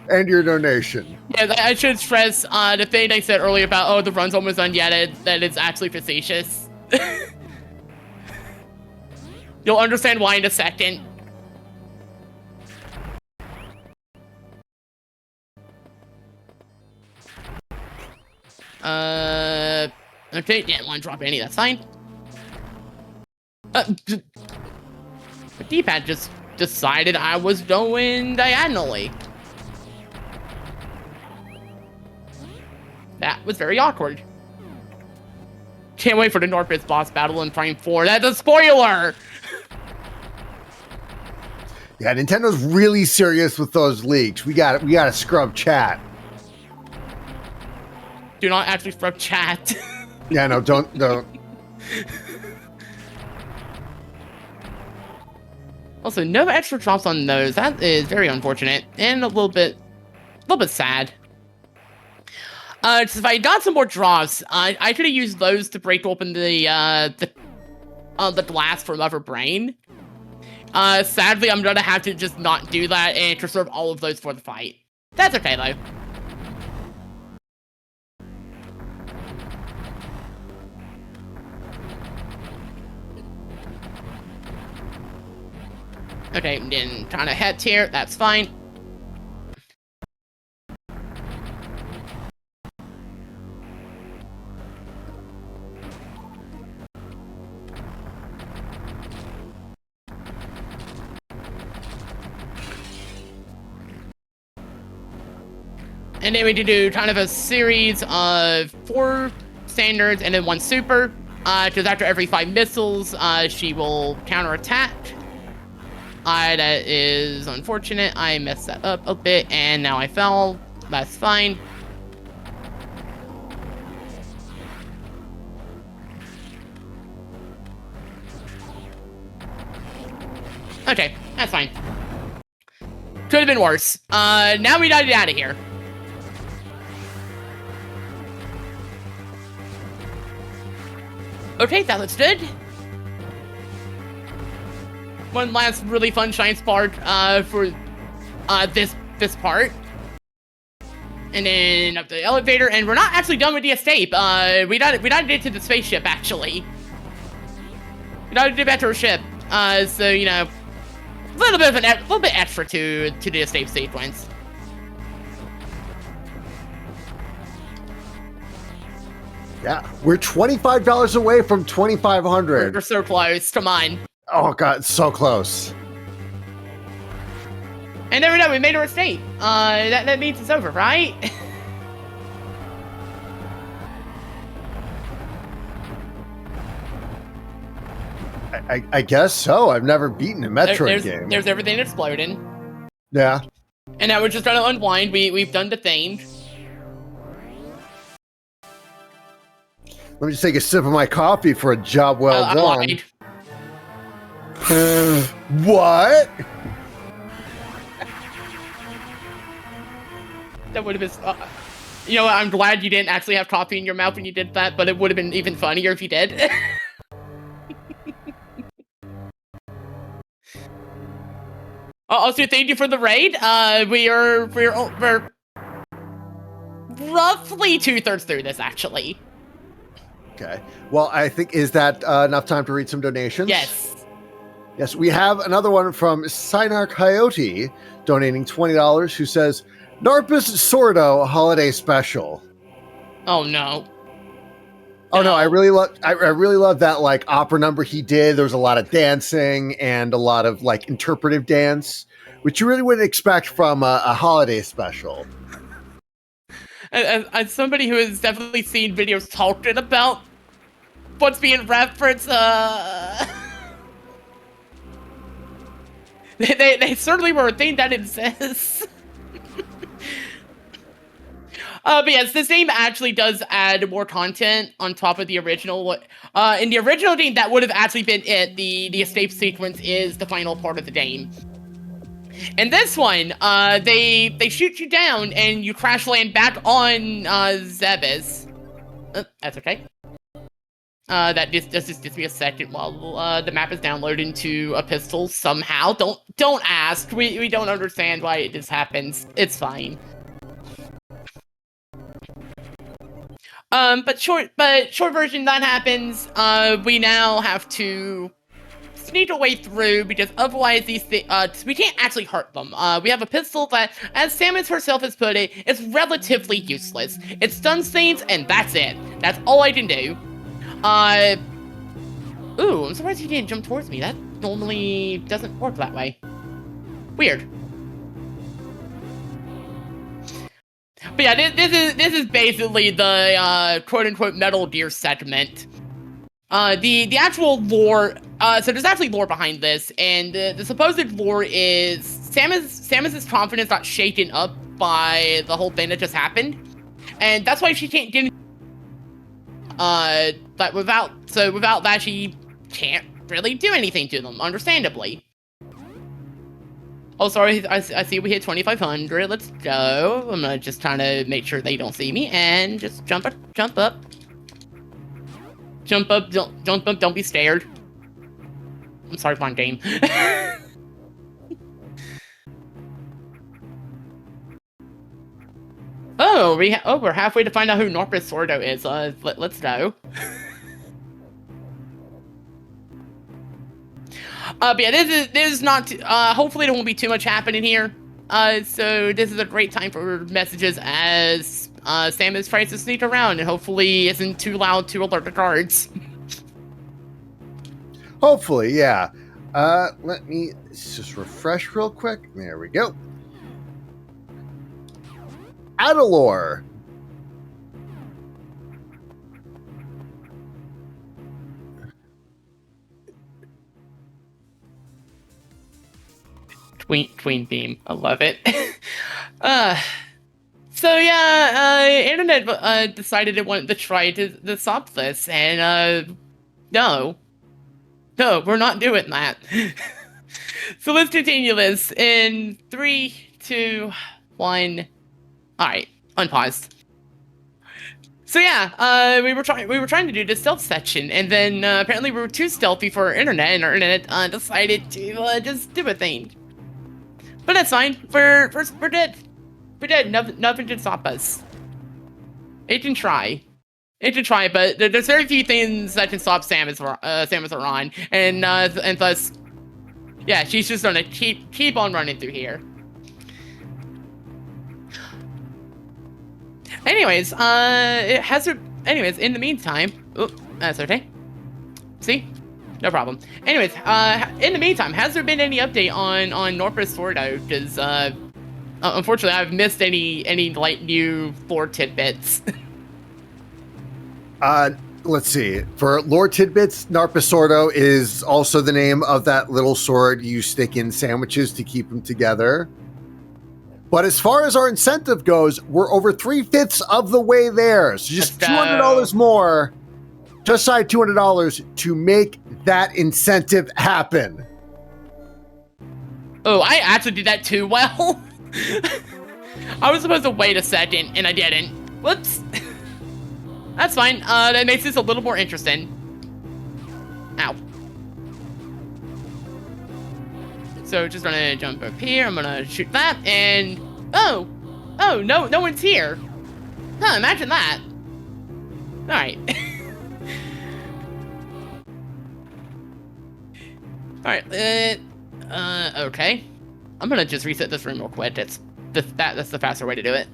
and your donation. Yeah, I should stress the thing I said earlier about, oh, the run's almost done yet, that it's actually facetious. You'll understand why in a second. Okay, didn't want to drop any, that's fine. The D-pad just decided I was going diagonally. That was very awkward. Can't wait for the Norpus boss battle in Prime 4. That's a spoiler! Yeah, Nintendo's really serious with those leaks. We gotta scrub chat. Do not actually scrub chat. Yeah, no, don't. Also, no extra drops on those. That is very unfortunate and a little bit sad. If I got some more drops, I could have used those to break open the glass for Lover Brain. Sadly, I'm gonna have to just not do that and preserve all of those for the fight. That's okay though. Okay, then kind of heads here. That's fine. And then we do kind of a series of 4 standards and then 1 super. Because after every 5 missiles, she will counterattack. That is unfortunate. I messed that up a bit, and now I fell. That's fine. Okay, that's fine. Could have been worse. Now we gotta get out of here. Okay, that looks good. One last really fun shine spark for this part. And then up the elevator, and we're not actually done with the escape. We gotta get to the spaceship actually. We gotta get back to our ship. So you know, a little bit extra to the escape sequence. Yeah, we're $25 away from 2,500. We're so close. Come on. Oh God, it's so close. And there we go, we made our escape. That means it's over, right? I guess so. I've never beaten a Metroid game. There's everything exploding. Yeah. And now we're just trying to unwind. We've done the thing. Let me just take a sip of my coffee for a job well done. Lied. What? That would have been... you know what, I'm glad you didn't actually have coffee in your mouth when you did that, but it would have been even funnier if you did. Also, thank you for the raid. We're roughly 2/3 through this, actually. Okay. Well, I think, is that enough time to read some donations? Yes. Yes, we have another one from Sinar Coyote donating $20, who says, Narpus Sordo Holiday Special. Oh no. Oh no, I really love that like opera number he did. There was a lot of dancing and a lot of like interpretive dance, which you really wouldn't expect from a holiday special. As somebody who has definitely seen videos talking about what's being referenced, they certainly were a thing that exists. But yes, this game actually does add more content on top of the original. In the original game, that would have actually been it. The escape sequence is the final part of the game. In this one, they shoot you down and you crash land back on Zebes. That's okay. That just gives me a second while the map is downloading to a pistol somehow. Don't ask. We don't understand why it just happens. It's fine. But short version, that happens. We now have to sneak our way through because otherwise we can't actually hurt them. We have a pistol that, as Samus herself has put it, is relatively useless. It stuns things and that's it. That's all I can do. Ooh, I'm surprised he didn't jump towards me. That normally doesn't work that way. Weird. But yeah, this is basically the quote-unquote Metal Gear segment. The actual lore, so there's actually lore behind this, and the supposed lore is Samus's confidence got shaken up by the whole thing that just happened, and that's why she can't get. But without that, she can't really do anything to them, understandably. Oh, sorry, I see we hit 2,500. Let's go. I'm gonna just trying to make sure they don't see me, and just jump up. Jump up, don't be scared. I'm sorry, fine game. Oh, we're halfway to find out who Norpus Sordo is. Let's go. But yeah, this is not. Hopefully, there won't be too much happening here. So this is a great time for messages as Samus tries to sneak around and hopefully isn't too loud to alert the guards. Hopefully, yeah. Let me just refresh real quick. There we go. Adalor. Tween beam, I love it. So yeah, internet decided it wanted to try to stop this, and no, we're not doing that. So let's continue this in 3, 2, 1. All right, unpaused. So yeah, we were trying to do this stealth section, and then apparently we were too stealthy for our internet, and our internet decided to just do a thing. But that's fine. We're dead. We're dead. Nothing can stop us. It can try. But there's very few things that can stop Samus Aran, and thus, yeah, she's just gonna keep on running through here. Anyways, in the meantime, oh, that's okay. See, No problem. Anyways, in the meantime, has there been any update on Northwest Sordo? Because unfortunately, I've missed any like new lore tidbits. Let's see. For lore tidbits, Narpasordo is also the name of that little sword you stick in sandwiches to keep them together. But as far as our incentive goes, we're over 3/5 of the way there. So just $200 more, just shy of $200 to make that incentive happen. Oh, I actually did that too well. I was supposed to wait a second, and I didn't. Whoops. That's fine. That makes this a little more interesting. Ow. So just gonna jump up here. I'm gonna shoot that, and oh, no one's here. Huh? Imagine that. All right. All right. Okay. I'm gonna just reset this room real quick. That's the faster way to do it.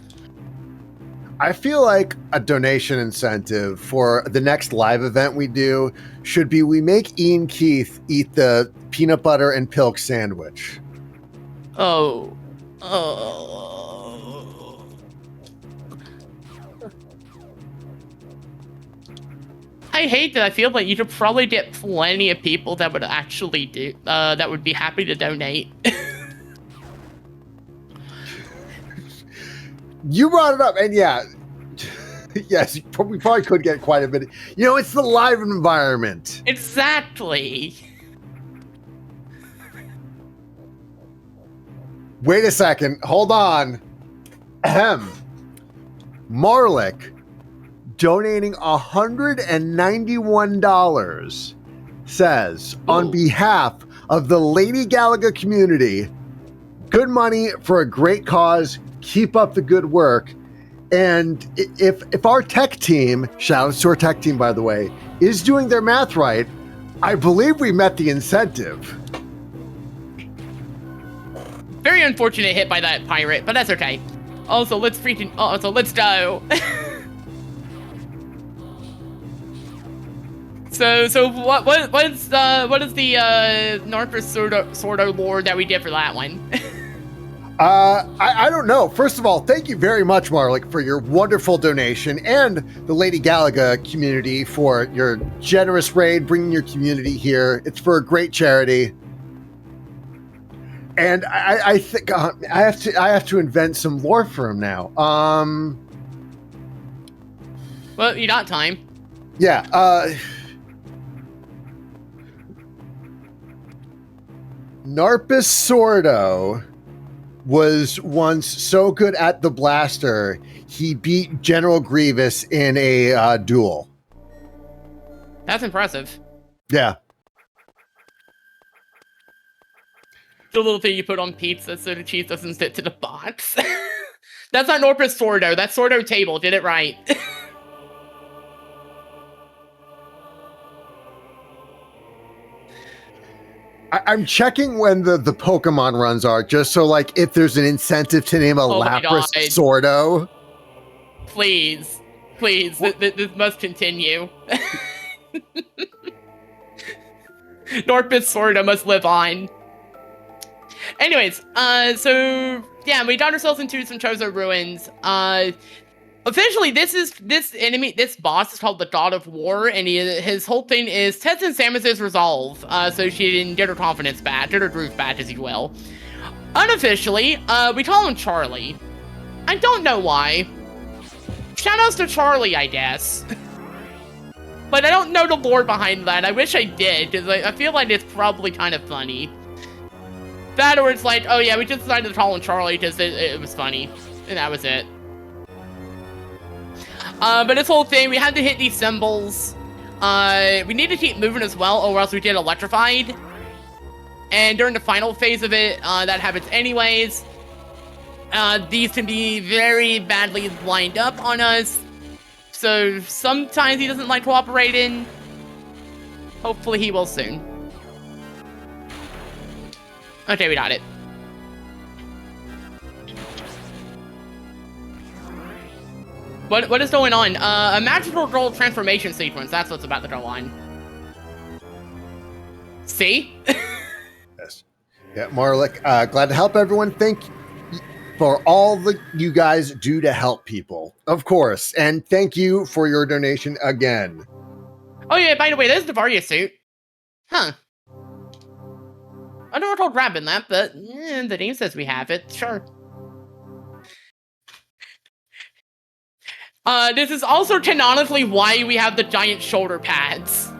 I feel like a donation incentive for the next live event we do should be we make Ian Keith eat the peanut butter and pilk sandwich. Oh. I hate that. I feel like you could probably get plenty of people that would actually do that would be happy to donate. You brought it up, and yeah, yes, we probably could get quite a bit. You know, it's the live environment. Exactly. Wait a second. Hold on. Ahem. Marlik donating $191 says, on behalf of the Lady Galaga community, good money for a great cause. Keep up the good work. And if our tech team, shout out to our tech team, by the way, is doing their math right, I believe we met the incentive. Very unfortunate hit by that pirate, but that's okay. Also, let's go. So what is the Northwest Sordo lore that we did for that one? I don't know. First of all, thank you very much, Marlik, for your wonderful donation, and the Lady Galaga community for your generous raid, bringing your community here. It's for a great charity. And I think I have to invent some lore for him now. Well, you got time. Yeah. Narpasordo was once so good at the blaster, he beat General Grievous in a duel. That's impressive. Yeah. The little thing you put on pizza so the cheese doesn't stick to the box. That's not Northwest Sordo. That's Sordo Table. Did it right. I'm checking when the Pokemon runs are, just so, like, if there's an incentive to name a Lapras Sordo. Please. This must continue. Northwest Sordo must live on. Anyways, so yeah, we got ourselves into some Chozo ruins. Officially, this boss is called the God of War, and his whole thing is testing Samus's resolve, so she didn't get her confidence back, get her groove back, as you will. Unofficially, we call him Charlie. I don't know why. Shoutouts to Charlie, I guess. But I don't know the lore behind that. I wish I did, because I feel like it's probably kind of funny. That, or it's like, oh yeah, we just decided to call him Charlie because it was funny, and that was it. But this whole thing, we had to hit these symbols. We need to keep moving as well, or else we get electrified. And during the final phase of it, that happens anyways. These can be very badly lined up on us. So sometimes he doesn't like cooperating. Hopefully he will soon. Okay, we got it. What is going on? A magical girl transformation sequence. That's what's about to go on. See? Yes. Yeah, Marlik, glad to help everyone. Thank you for all that you guys do to help people, of course. And thank you for your donation again. Oh yeah, by the way, there's the Varia suit. Huh. I never told Rabin that, but the name says we have it. Sure. This is also canonically why we have the giant shoulder pads.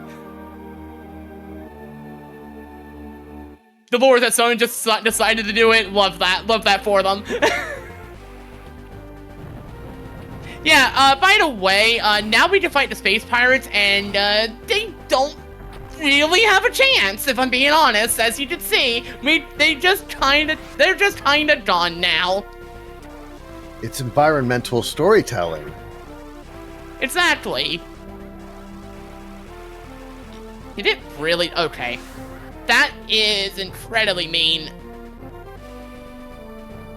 The lore that someone just decided to do it. Love that. Love that for them. Yeah, by the way, now we can fight the space pirates, and they don't really have a chance, if I'm being honest. As you can see, they're just kinda done now. It's environmental storytelling. Exactly. Did it really? Okay. That is incredibly mean.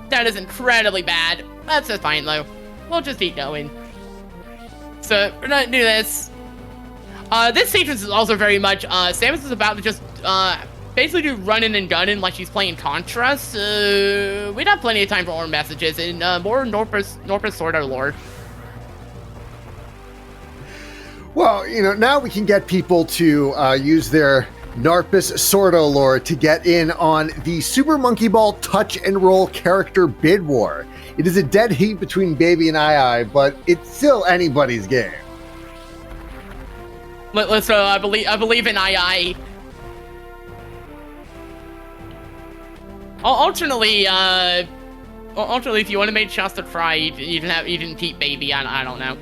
That is incredibly bad. That's just fine, though. We'll just keep going. So, we're gonna do this. This sequence is also very much, Samus is about to just, basically do running and gunning like she's playing Contra, so we got plenty of time for more messages and, more Norpus Sword Art lore. Well, you know, now we can get people to use their Narpus Sordo lore to get in on the Super Monkey Ball Touch and Roll character bid war. It is a dead heat between Baby and II, but it's still anybody's game. Let's I believe in II. Alternately, if you want to make Shasta cry, you can keep Baby. I don't know.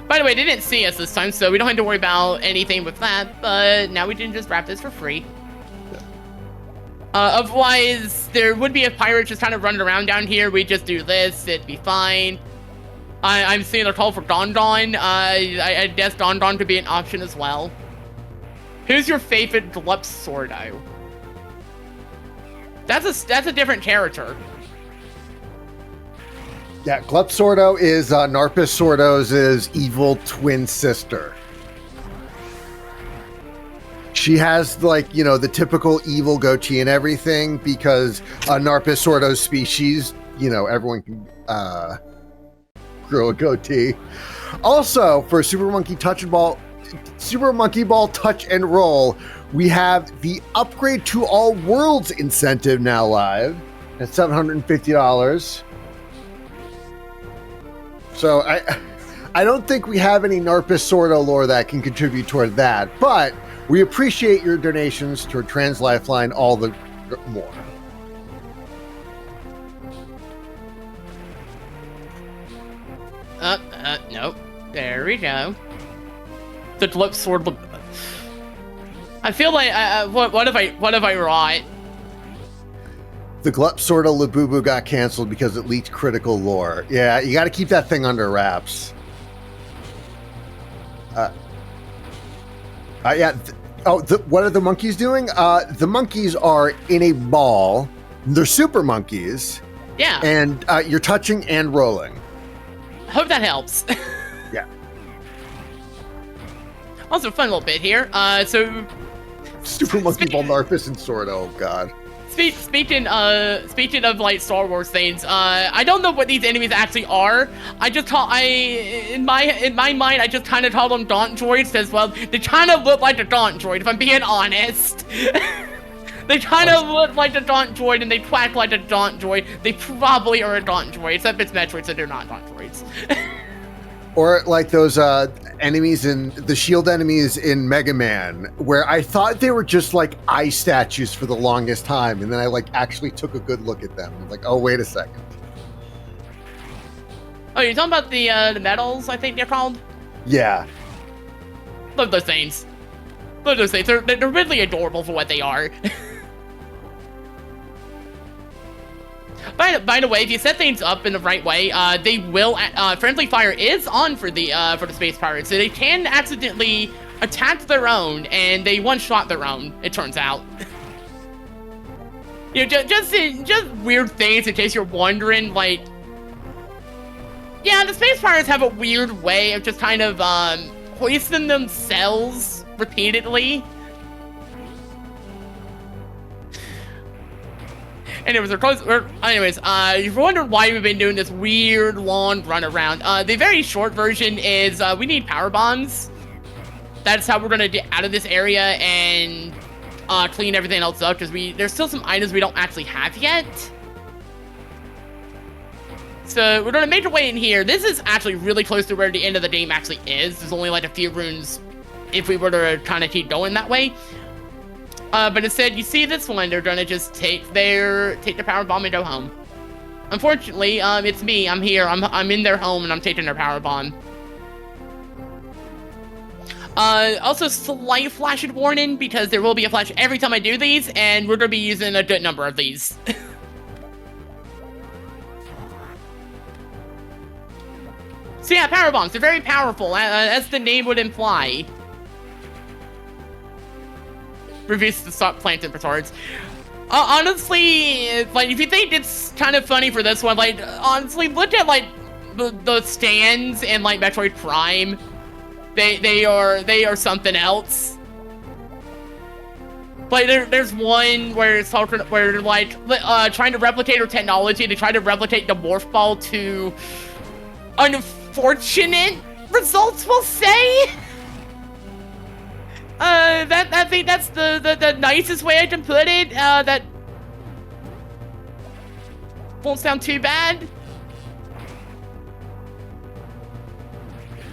By the way, they didn't see us this time, so we don't have to worry about anything with that, but now we can just wrap this for free. Otherwise, there would be a pirate just kind of running around down here. We just do this, it'd be fine. I'm seeing a call for Don Don. I guess Don Don could be an option as well. Who's your favorite Glup Sordo? That's a different character. Yeah, Glup Sordo is Narpus Sordo's evil twin sister. She has, like, you know, the typical evil goatee and everything because Narpus Sordo's species, you know, everyone can grow a goatee. Also, for Super Monkey Ball Touch and Roll, we have the Upgrade to All Worlds incentive now live at $750. So I don't think we have any Narpus Sordo lore that can contribute toward that, but we appreciate your donations toward Trans Lifeline all the more. Nope. There we go. The Glup Sword. I feel like what have I wrought? The Glup Sordo Labubu got canceled because it leaked critical lore. Yeah, you got to keep that thing under wraps. What are the monkeys doing? The monkeys are in a ball. They're super monkeys. Yeah. And you're touching and rolling. Hope that helps. Yeah. Also, fun little bit here. So Super Monkey Ball Narpus and Sordo. Oh God. Speaking of like Star Wars things, I don't know what these enemies actually are. In my mind, I just kind of call them Daunt Droids as well. They kind of look like a Daunt Droid, if I'm being honest. They kind of look like a Daunt Droid and they quack like a Daunt Droid. They probably are a Daunt Droid, except it's Metroid, so they're not Daunt Droids. Or like those enemies in the shield enemies in Mega Man, where I thought they were just like eye statues for the longest time, and then I like actually took a good look at them. I'm like, oh, wait a second. Oh, you're talking about the medals? I think they're called. Yeah. Love those things. Love those things. They're really adorable for what they are. By the way, if you set things up in the right way, they will. Friendly fire is on for the space pirates, so they can accidentally attack their own, and they one-shot their own. It turns out. You know, just weird things in case you're wondering. Like, yeah, the space pirates have a weird way of just kind of hoisting themselves repeatedly. Anyways, if you're wondering why we've been doing this weird long run around, the very short version is we need power bombs. That's how we're gonna get out of this area and clean everything else up, because there's still some items we don't actually have yet. So we're gonna make our way in here. This is actually really close to where the end of the game actually is. There's only like a few runes if we were to kind of keep going that way. But instead, you see this one, they're gonna just take the power bomb and go home. Unfortunately, it's me. I'm here. I'm in their home and I'm taking their power bomb. Also, slight flash warning, because there will be a flash every time I do these, and we're gonna be using a good number of these. So yeah, power bombs, they're very powerful, as the name would imply. Reduce the stop planting retards. Honestly, like, if you think it's kind of funny for this one, like, honestly, look at, like, the stands in, like, Metroid Prime. They are something else. Like, there's one where it's talking, where they're, like, trying to replicate their technology. They try to replicate the morph ball to unfortunate results, we'll say. I think that's the nicest way I can put it. That won't sound too bad.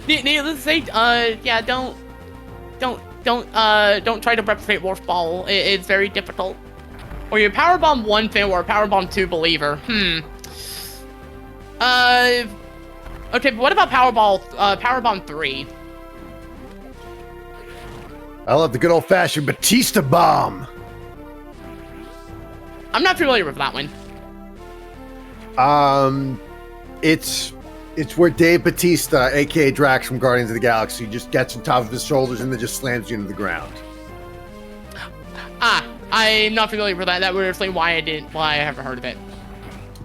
Needless to say, yeah, don't try to replicate Morph Ball. It's very difficult. Or you're Power Bomb 1 fan or a Power Bomb 2 believer. Okay, but what about Power Bomb 3? I love the good old-fashioned Batista bomb. I'm not familiar with that one. It's where Dave Batista, aka Drax from Guardians of the Galaxy, just gets on top of his shoulders and then just slams you into the ground. I'm not familiar with that. That would explain why I haven't heard of it.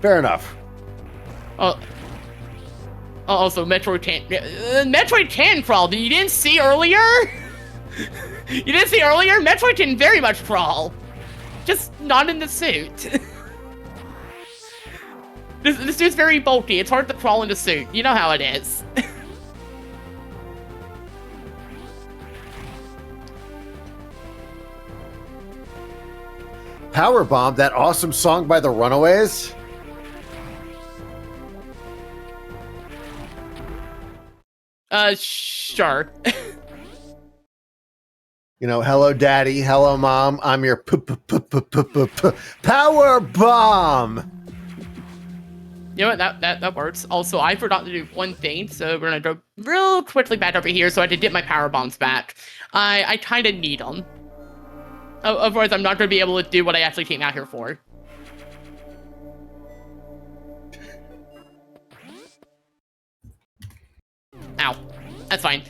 Fair enough. Also, Metroid can crawl. You didn't see earlier? You didn't see earlier? Metroid can very much crawl. Just not in the suit. This dude's very bulky. It's hard to crawl in the suit. You know how it is. Power Bomb, that awesome song by the Runaways. Sure. You know, hello daddy, hello mom, I'm your power bomb. You know what, that works. Also, I forgot to do one thing, so we're gonna go real quickly back over here so I can get my power bombs back. I kind of need them. Otherwise, I'm not gonna be able to do what I actually came out here for. Ow. That's fine.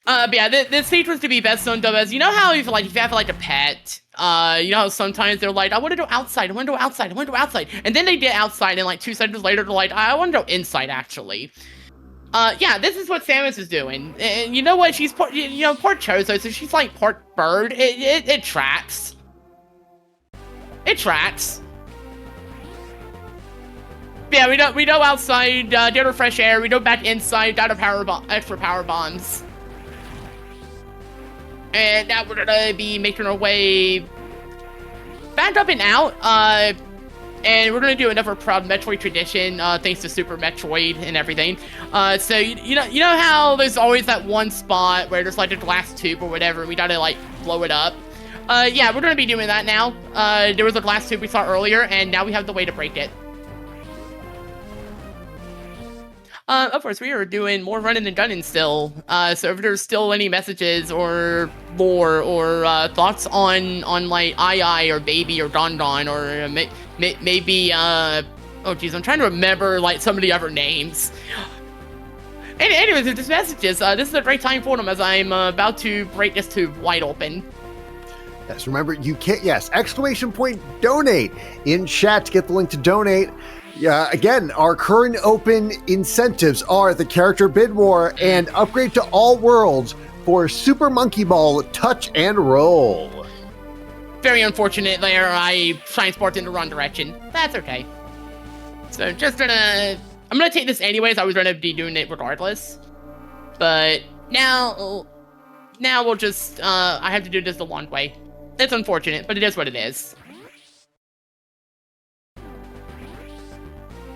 But yeah, this stage was to be best known as, you know how if you have like a pet, you know how sometimes they're like, I want to go outside, I want to go outside, I want to go outside, and then they get outside and like 2 seconds later they're like, I want to go inside actually. Yeah, this is what Samus is doing, and you know what, she's part Chozo, so she's like part bird. It tracks. It tracks. Yeah, we go outside, get our fresh air, we go back inside, got extra power bombs. And now we're gonna be making our way back up and out, and we're gonna do another proud Metroid tradition, thanks to Super Metroid and everything. So you know how there's always that one spot where there's like a glass tube or whatever, and we gotta like blow it up. Yeah, we're gonna be doing that now. There was a glass tube we saw earlier, and now we have the way to break it. Of course, we are doing more running and gunning still. So if there's still any messages or lore or thoughts on like Ai or Baby or Don Don or maybe oh geez, I'm trying to remember like some of the other names. Anyways, if there's messages, this is a great time for them as I'm about to break this tube wide open. Yes, remember, you can't, yes, ! Donate in chat to get the link to donate. Yeah, again, our current open incentives are the character bid war and upgrade to all worlds for Super Monkey Ball Touch and Roll. Very unfortunate there. I transported in the wrong direction. That's okay. So I'm gonna take this anyways. I was gonna be doing it regardless. But now we'll just, I have to do this the long way. It's unfortunate, but it is what it is.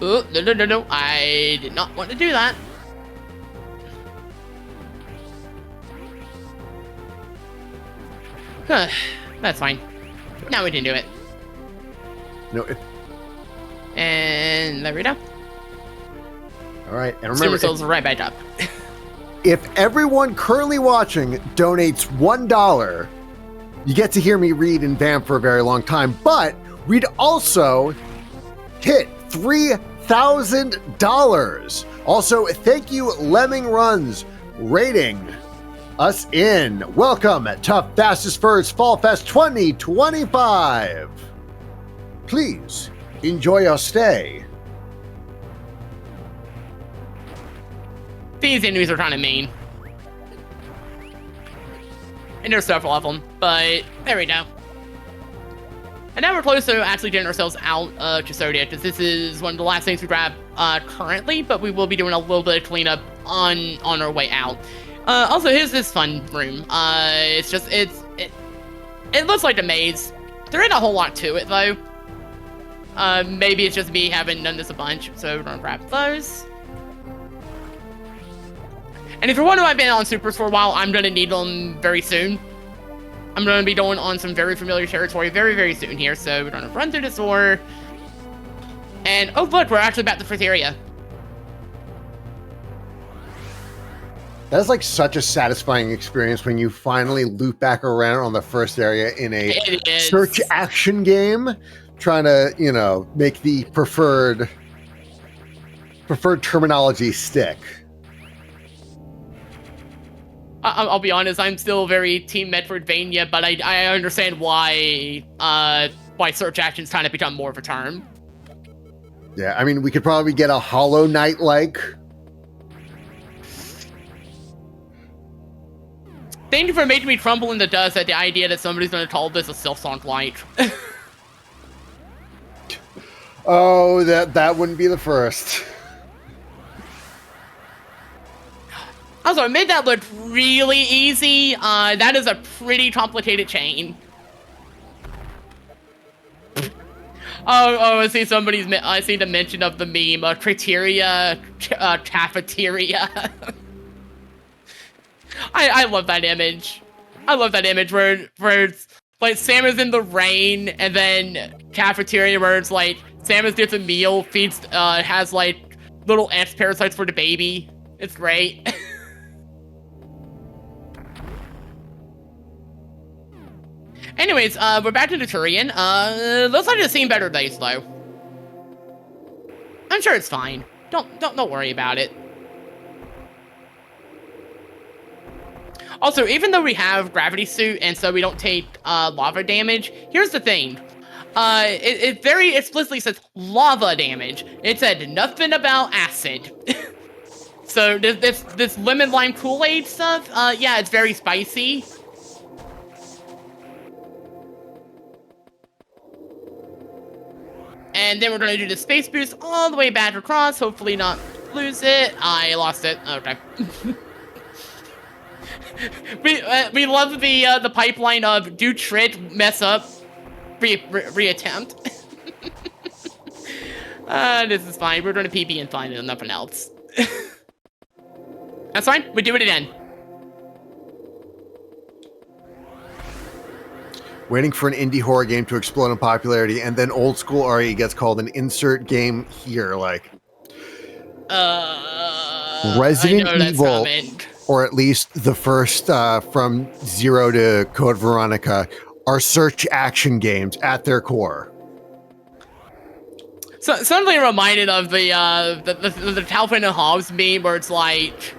Oh, no. I did not want to do that. That's fine. Now we can do it. No. And there we go. All right, and remember, Souls right back up. If everyone currently watching donates $1, you get to hear me read and vamp for a very long time, but we'd also hit $3,000. Also, thank you, Lemming Runs, rating us in. Welcome at Tough Fastest First Fall Fest 2025. Please enjoy your stay. These enemies are kind of mean. And there's several of them, but there we go. And now we're close to actually getting ourselves out of Custodia, because this is one of the last things we grab currently, but we will be doing a little bit of cleanup on our way out. Also, here's this fun room. It looks like a maze. There ain't a whole lot to it, though. Maybe it's just me having done this a bunch, so we're gonna grab those. And if you're wondering why I've been on supers for a while, I'm gonna need them very soon. I'm gonna be going on some very familiar territory very, very soon here, so we're gonna run through this door. And, oh look, we're actually back to Frateria. That's like such a satisfying experience when you finally loop back around on the first area in a search action game, trying to, make the preferred terminology stick. I'll be honest, I'm still very Team Metroidvania, but I understand why search actions kind of become more of a term. Yeah, I mean, we could probably get a Hollow Knight-like. Thank you for making me crumble in the dust at the idea that somebody's going to call this a self-sunk light. Oh, that wouldn't be the first. Also, I made that look really easy. That is a pretty complicated chain. I see I see the mention of the meme, criteria, cafeteria. I love that image. I love that image where it's like Sam is in the rain, and then cafeteria where it's like Samus gets a meal, feeds, has like little ants parasites for the baby. It's great. Anyways, we're back to the Turian. Looks like it's seen better days though. I'm sure it's fine. Don't worry about it. Also, even though we have gravity suit and so we don't take lava damage, here's the thing. It very explicitly says lava damage. It said nothing about acid. So this lemon lime Kool-Aid stuff, yeah, it's very spicy. And then we're gonna do the space boost all the way back across, hopefully not lose it. I lost it, okay. we love the pipeline of do trick, mess up, reattempt. This is fine, we're gonna PB and find it and nothing else. That's fine, we do it again. Waiting for an indie horror game to explode in popularity, and then old school RE gets called an insert game here, like Resident Evil, or at least the first from Zero to Code Veronica, are search action games at their core. So suddenly reminded of the Calvin and Hobbes meme where it's like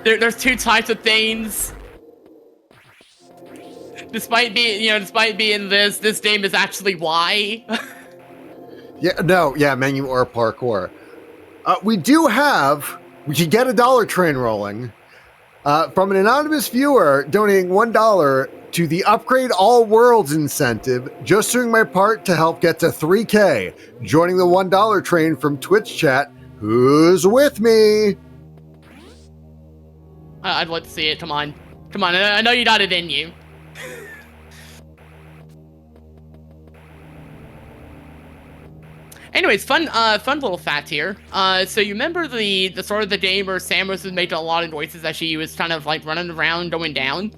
there's two types of things. Despite being this game is actually why. Menu or parkour. We can get a dollar train rolling from an anonymous viewer donating $1 to the Upgrade All Worlds incentive. Just doing my part to help get to 3K. Joining the $1 train from Twitch chat. Who's with me? I'd like to see it. Come on. Come on. I know you got it in you. Anyways, fun little fact here. So you remember the start of the game where Samus was making a lot of noises as she was kind of like running around, going down?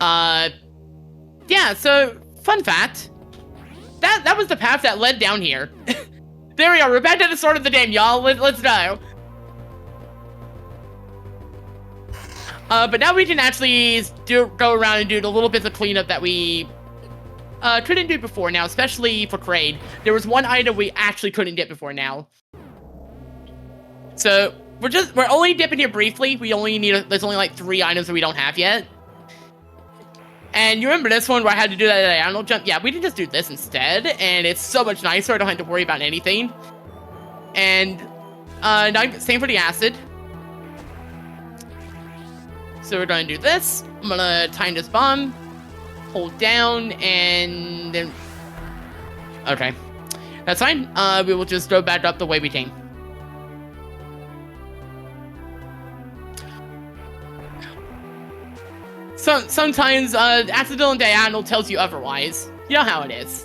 Yeah, so fun fact. That was the path that led down here. There we are. We're back to the start of the game, y'all. Let's go. But now we can actually go around and do the little bits of cleanup that we couldn't do before now, especially for Kraid. There was one item we actually couldn't get before now. So we're only dipping here briefly. We only need there's only like 3 items that we don't have yet. And you remember this one where I had to do that diagonal jump? Yeah, we can just do this instead, and it's so much nicer. I don't have to worry about anything. And same for the acid. So we're gonna do this. I'm gonna time this bomb, hold down, and then... Okay. That's fine. We will just go back up the way we came. Sometimes, accidental diagonal tells you otherwise. You know how it is.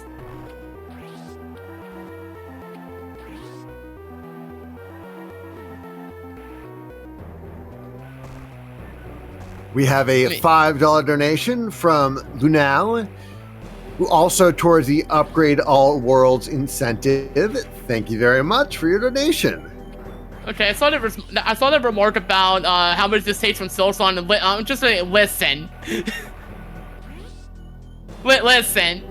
We have a $5 donation from Lunal, who also towards the Upgrade All Worlds incentive. Thank you very much for your donation. Okay, I saw that remark about how much this takes from Silson, and I'm just saying, listen. Listen.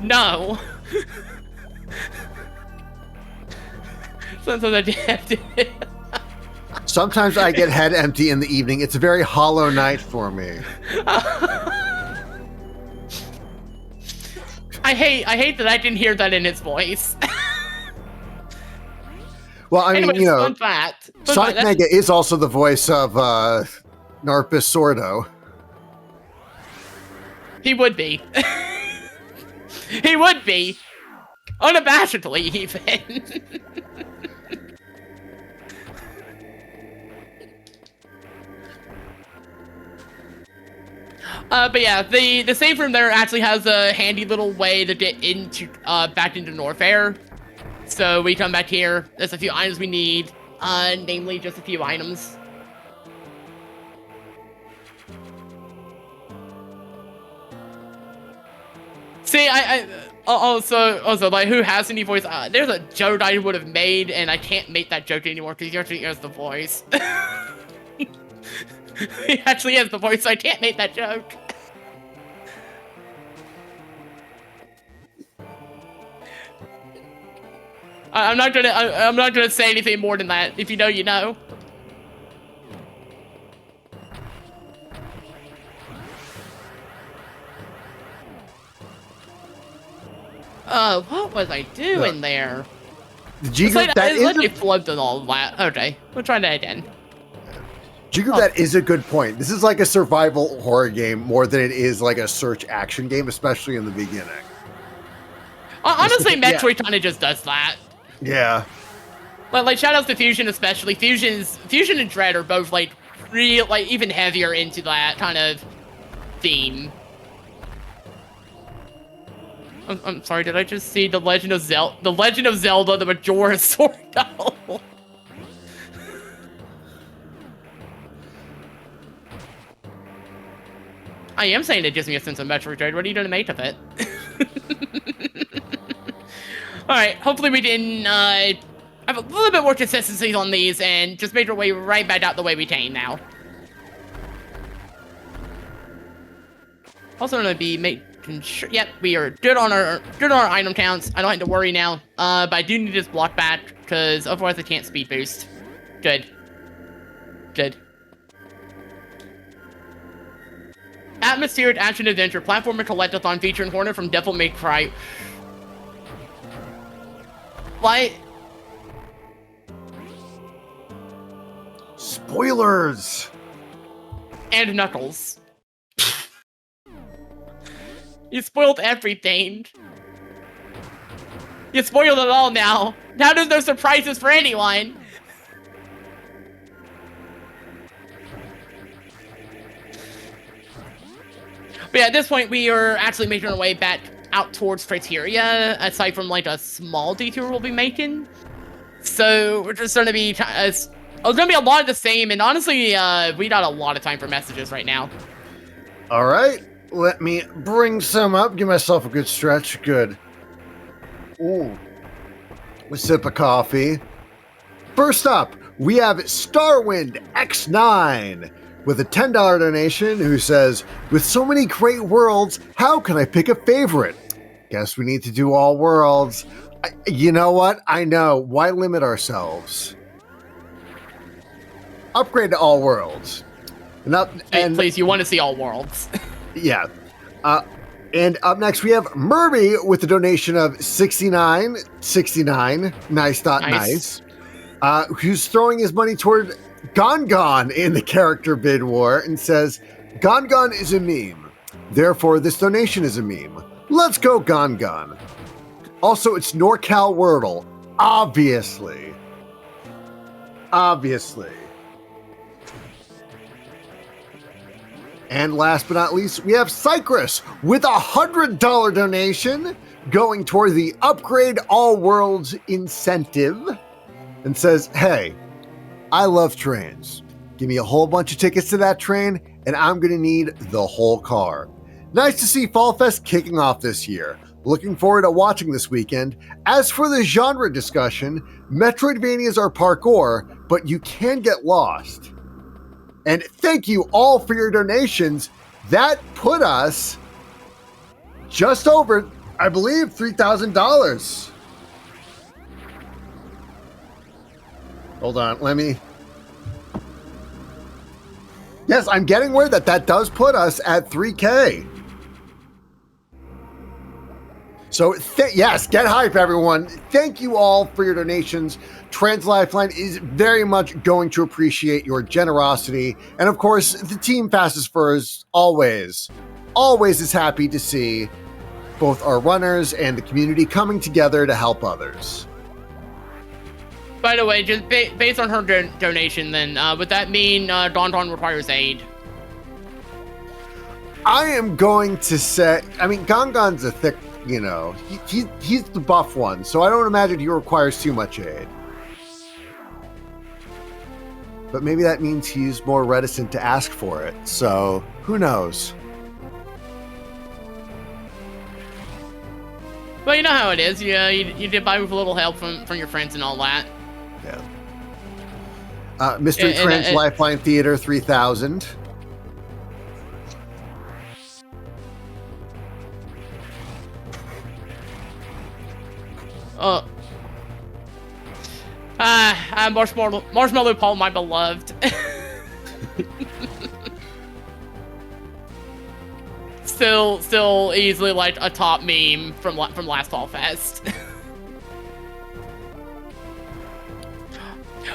No. Sometimes I have to. Sometimes I get head empty in the evening. It's a very hollow night for me. I hate that I didn't hear that in his voice. Well, I mean, anyways, you know, fun fact. Sonic Mega is also the voice of Narpus Sordo. He would be. He would be. Unabashedly, even. But yeah, the save room there actually has a handy little way to get into back into Norfair. So we come back here. There's a few items we need, namely just a few items. See, also, like, who has any voice? There's a joke I would have made, and I can't make that joke anymore because he actually has the voice. He actually has the voice, so I can't make that joke. I'm not gonna say anything more than that. If you know, you know. What was I doing there? G-Group, flubbed and all that. Okay, we'll try that again. G-Group, that is a good point. This is like a survival horror game more than it is like a search action game, especially in the beginning. Honestly, Metroid kind of just does that. Yeah. Like shoutouts to Fusion especially. Fusion and Dread are both like real, like even heavier into that kind of theme. I'm sorry, did I just see the Legend of Zelda? The Legend of Zelda, the Majora's Sword doll. I am saying it gives me a sense of Metroid Dread. What are you going to make of it? Alright, hopefully we can have a little bit more consistency on these and just make our way right back out the way we came now. Also going to be making sure, yep, we are good on our item counts. I don't have to worry now. But I do need this block back because otherwise I can't speed boost. Good. Good. Atmospheric action adventure platformer collectathon featuring Horner from Devil May Cry. What? Spoilers! And Knuckles. You spoiled everything. You spoiled it all now. Now there's no surprises for anyone. But yeah, at this point, we are actually making our way back out towards Criteria, aside from like a small detour we'll be making. So we're just gonna be, it's gonna be a lot of the same, and honestly, we got a lot of time for messages right now. All right, let me bring some up. Give myself a good stretch. Good. Ooh. A sip of coffee. First up, we have Starwind X9 with a $10 donation who says, with so many great worlds, how can I pick a favorite? Guess we need to do all worlds. You know what? I know. Why limit ourselves? Upgrade to all worlds. And please, you want to see all worlds. Yeah. And up next, we have Murby with a donation of $69.69. Nice. Who's throwing his money toward Gon in the character bid war and says, Gon is a meme. Therefore, this donation is a meme. Let's go, Gon. Also, it's NorCal Wordle. Obviously. And last but not least, we have Cypress with a $100 donation going toward the Upgrade All Worlds incentive and says, hey, I love trains. Give me a whole bunch of tickets to that train and I'm going to need the whole car. Nice to see Fall Fest kicking off this year. Looking forward to watching this weekend. As for the genre discussion, Metroidvanias are parkour, but you can get lost. And thank you all for your donations. That put us just over, I believe, $3,000. Hold on, let me... Yes, I'm getting word that does put us at 3K. So, yes, get hype, everyone. Thank you all for your donations. Trans Lifeline is very much going to appreciate your generosity. And of course, the team Fastest Furs always is happy to see both our runners and the community coming together to help others. By the way, just based on her donation, then, would that mean Don requires aid? I am going to say, I mean, Gon's a thick, he's the buff one, so I don't imagine he requires too much aid. But maybe that means he's more reticent to ask for it, so who knows? Well, you know how it is. You did buy with a little help from your friends and all that. Yeah. Mystery Trans Lifeline Theater 3000. Marshmallow Paul, my beloved. Still easily like a top meme from last Fall Fest.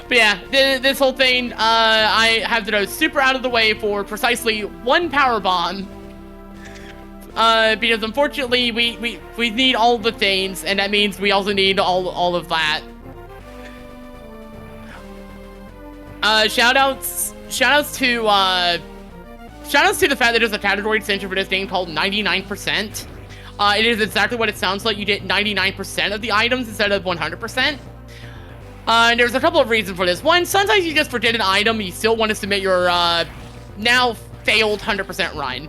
But yeah, this whole thing, I have to go super out of the way for precisely one power bomb. Because unfortunately we need all the things, and that means we also need all of that. Shoutouts to the fact that there's a category extension for this game called 99%. It is exactly what it sounds like. You get 99% of the items instead of 100%. And there's a couple of reasons for this. One, sometimes you just forget an item and you still want to submit your now failed 100% run.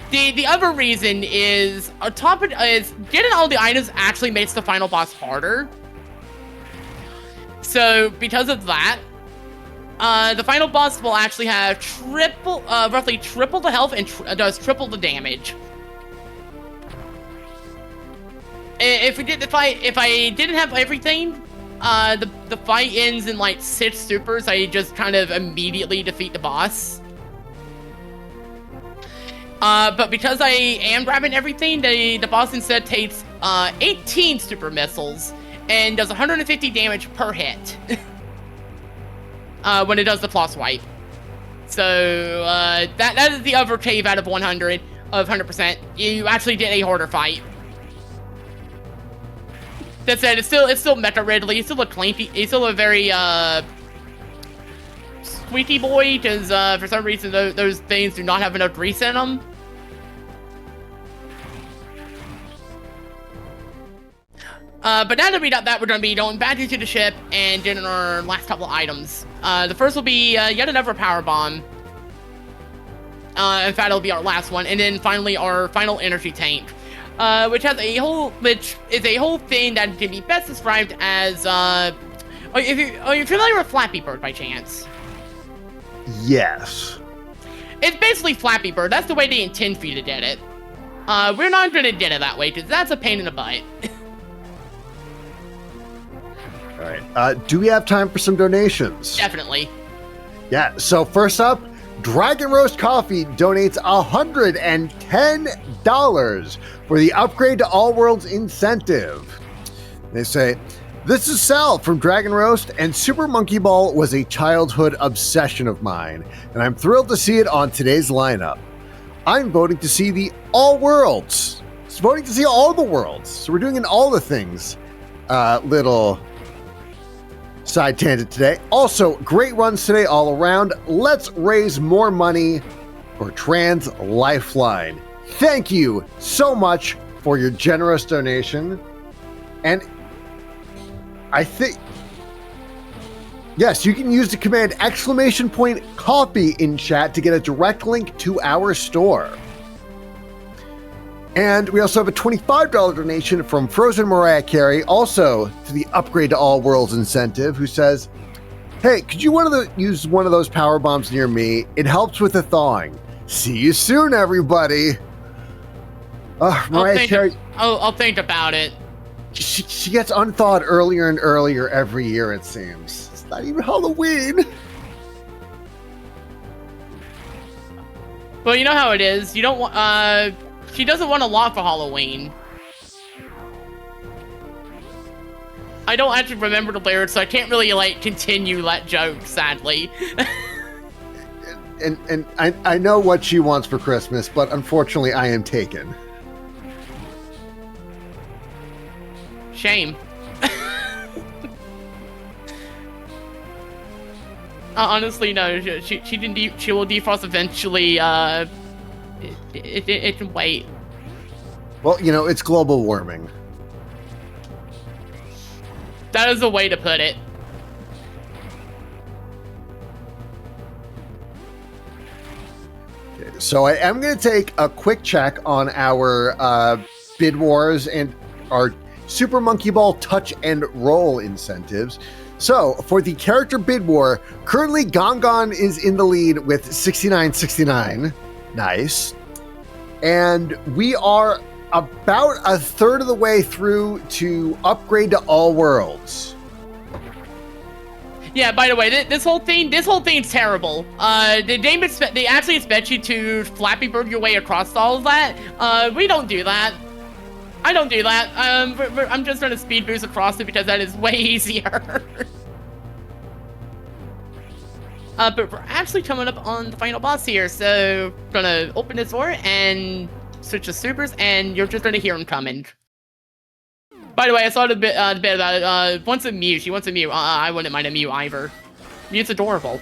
The other reason is getting all the items actually makes the final boss harder. So because of that, the final boss will actually have roughly triple the health and does triple the damage. If I didn't have everything, the fight ends in like 6 supers. I just kind of immediately defeat the boss. But because I am grabbing everything, the boss instead takes 18 super missiles and does 150 damage per hit when it does the claw swipe. So that is the overcave out of 100%. You actually did a harder fight. That said, it's still Mecha Ridley. He's still a clanky. He's still a very squeaky boy, because for some reason those things do not have enough grease in them. But now that we got that, we're going to be going back into the ship and getting our last couple of items. The first will be yet another power bomb. In fact, it'll be our last one, and then finally our final energy tank, which is a whole thing that can be best described as are you familiar with Flappy Bird by chance? Yes. It's basically Flappy Bird. That's the way they intend for you to get it. We're not going to get it that way, because that's a pain in the butt. All right. Do we have time for some donations? Definitely. Yeah. So first up, Dragon Roast Coffee donates $110 for the Upgrade to All Worlds incentive. They say, "This is Sal from Dragon Roast, and Super Monkey Ball was a childhood obsession of mine, and I'm thrilled to see it on today's lineup. I'm voting to see the All Worlds. It's voting to see all the worlds. So we're doing an all the things little side tangent today. Also, great runs today all around. Let's raise more money for Trans Lifeline. Thank you so much for your generous donation." And I think, yes, you can use the command !coffee in chat to get a direct link to our store. And we also have a $25 donation from Frozen Mariah Carey, also to the Upgrade to All Worlds incentive, who says, "Hey, could you use one of those power bombs near me? It helps with the thawing. See you soon, everybody." Mariah Carey. I'll think about it. She gets unthawed earlier and earlier every year, it seems. It's not even Halloween. Well, you know how it is. You don't want, she doesn't want a lot for Halloween. I don't actually remember the lyrics, so I can't really, continue that joke, sadly. and I know what she wants for Christmas, but unfortunately I am taken. Shame. Honestly, no. She didn't. She will defrost eventually. It can wait. Well, it's global warming. That is a way to put it. Okay, so I am going to take a quick check on our bid wars and our Super Monkey Ball touch and roll incentives. So for the character bid war, currently Gongon is in the lead with 69.69. Nice. And we are about a third of the way through to Upgrade to All Worlds. Yeah, by the way, this whole thing's terrible. They actually expect you to Flappy Bird your way across all of that. We don't do that. I don't do that. I'm just going to speed boost across it because that is way easier. But we're actually coming up on the final boss here, so gonna open this door and switch to supers, and you're just gonna hear him coming. By the way, I saw the bit about it. Wants a Mew. She wants a Mew. I wouldn't mind a Mew either. Mew's adorable.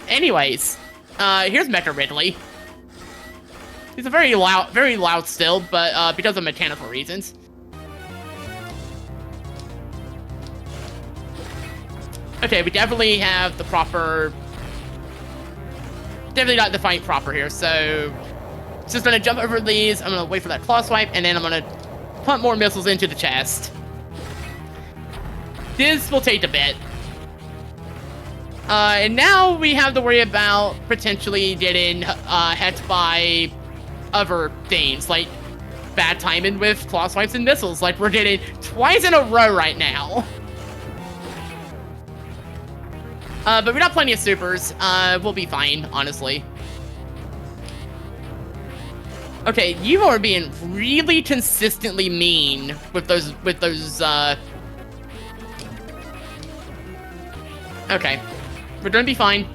Anyways, here's Mecha Ridley. He's a very loud still, but because of mechanical reasons. Okay, we definitely have the proper... Definitely got the fight proper here, so... Just gonna jump over these, I'm gonna wait for that claw swipe, and then I'm gonna pump more missiles into the chest. This will take a bit. And now we have to worry about potentially getting hit by other things, like bad timing with claw swipes and missiles, like we're getting twice in a row right now. But we got plenty of supers. We'll be fine, honestly. Okay, you are being really consistently mean with those, Okay. We're gonna be fine.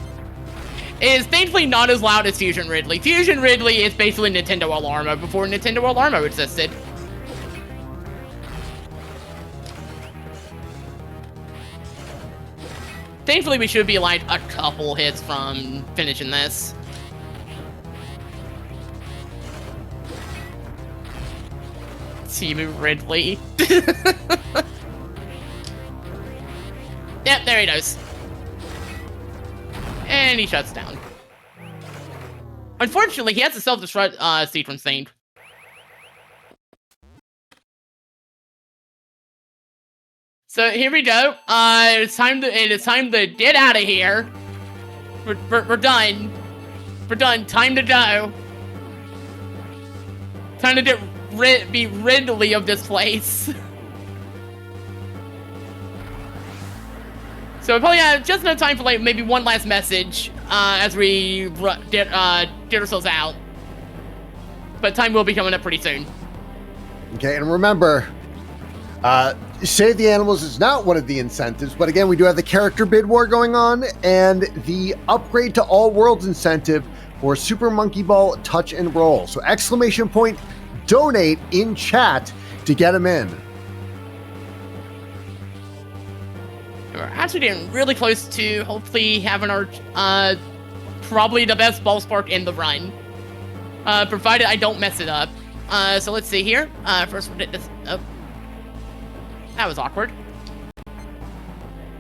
It is thankfully not as loud as Fusion Ridley. Fusion Ridley is basically Nintendo Alarmo before Nintendo Alarmo existed. Thankfully, we should be like a couple hits from finishing this. Team Ridley. Yep, there he goes. And he shuts down. Unfortunately, he has a self-destruct sequence thing. So here we go. It is time to get out of here. We're done. We're done. Time to go. Time to be Ridley of this place. So we probably have just enough time for like maybe one last message as we get ourselves out. But time will be coming up pretty soon. Okay, and remember, Save the Animals is not one of the incentives, but again, we do have the character bid war going on and the upgrade to all worlds incentive for Super Monkey Ball Touch and Roll. So exclamation point, donate in chat to get them in. We're actually getting really close to hopefully having our probably the best ball spark in the run, provided I don't mess it up. So let's see here. First we'll get this. Oh, that was awkward.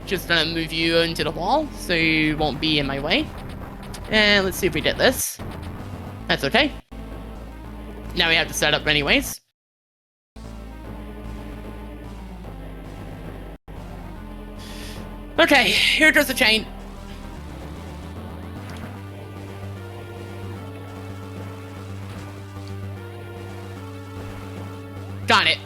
Just gonna move you into the wall so you won't be in my way. And let's see if we get this. That's okay. Now we have to set up anyways. Okay, here goes the chain. Got it.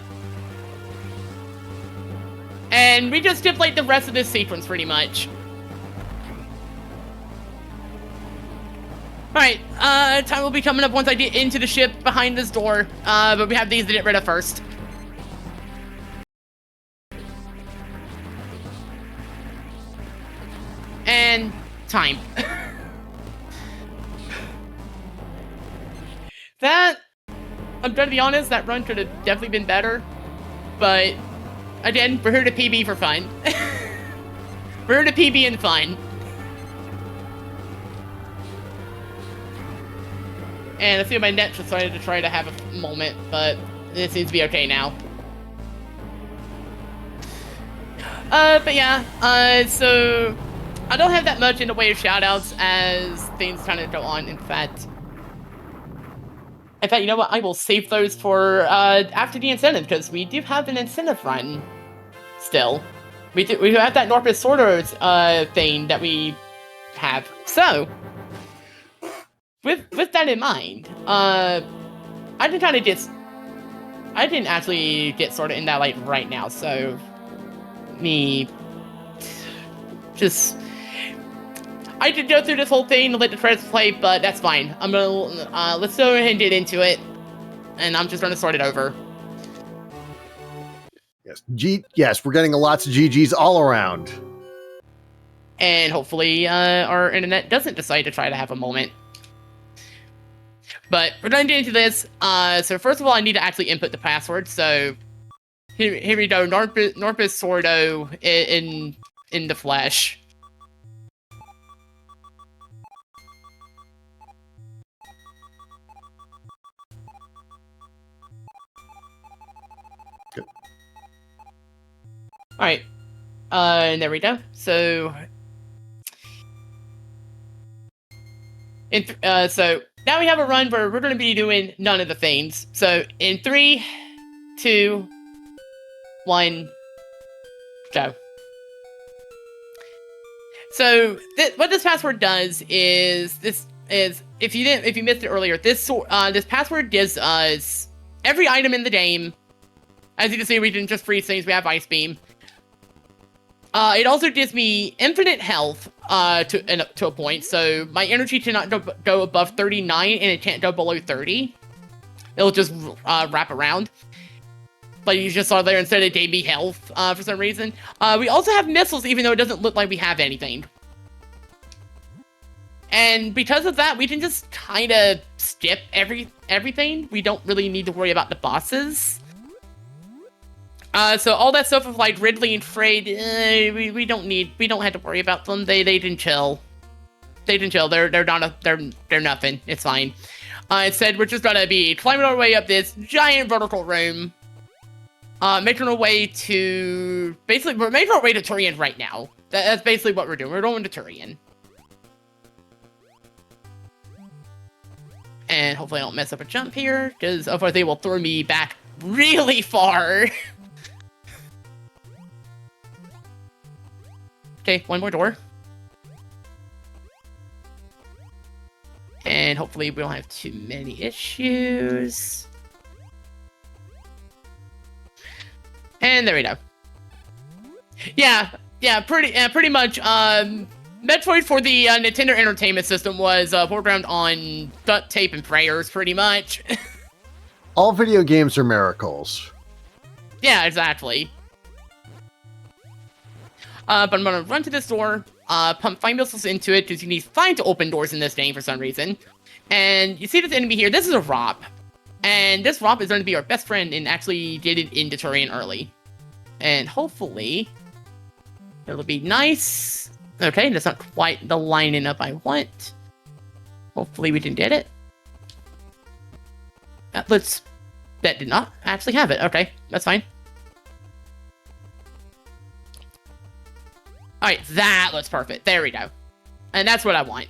And we just skip like the rest of this sequence pretty much. Alright, time will be coming up once I get into the ship behind this door. But we have these to get rid of first. And time. That, I'm gonna be honest, that run could have definitely been better. But, again, we're here to PB for fun. We're here to PB and fun. And I see my net decided to try to have a moment, but it seems to be okay now. But yeah, so I don't have that much in the way of shoutouts as things kind of go on. In fact, you know what? I will save those for after the incentive, because we do have an incentive run still. We have that Norpus Sorters thing that we have. So, with that in mind, I didn't actually get sorted in that like right now. So, I could go through this whole thing and let the credits play, but that's fine. I'm gonna let's go ahead and get into it, and I'm just gonna start it over. Yes, yes, we're getting lots of GGs all around, and hopefully our internet doesn't decide to try to have a moment. But we're gonna get into this. So first of all, I need to actually input the password. So here we go. Norpus Sordo in the flesh. Alright, and there we go. So, so now we have a run where we're going to be doing none of the things. So, in 3, 2, 1, go. So, what this password does is if you missed it earlier, this password gives us every item in the game. As you can see, we didn't just freeze things. We have Ice Beam. It also gives me infinite health to a point, so my energy cannot go above 39, and it can't go below 30. it'll just wrap around. But you just saw there instead it gave me health for some reason. We also have missiles, even though it doesn't look like we have anything. And because of that, we can just kind of skip everything. We don't really need to worry about the bosses. So all that stuff with like Ridley and Frayed, we don't have to worry about them. They can chill. They can chill. They're nothing. It's fine. Instead, we're just gonna be climbing our way up this giant vertical room. Making our way to we're making our way to Turian right now. That's basically what we're doing. We're going to Turian. And hopefully I don't mess up a jump here, because otherwise they will throw me back really far. Okay, one more door. And hopefully we don't have too many issues. And there we go. Yeah, pretty much, Metroid for the Nintendo Entertainment System was programmed on duct tape and prayers, pretty much. All video games are miracles. Yeah, exactly. But I'm gonna run to this door, pump 5 missiles into it, because you need 5 to open doors in this game for some reason. And you see this enemy here, this is a Rop. And this Rop is going to be our best friend and actually get it into Turian early. And hopefully, it'll be nice. Okay, that's not quite the lining up I want. Hopefully we can get it. That did not actually have it. Okay, that's fine. Alright, that looks perfect. There we go. And that's what I want.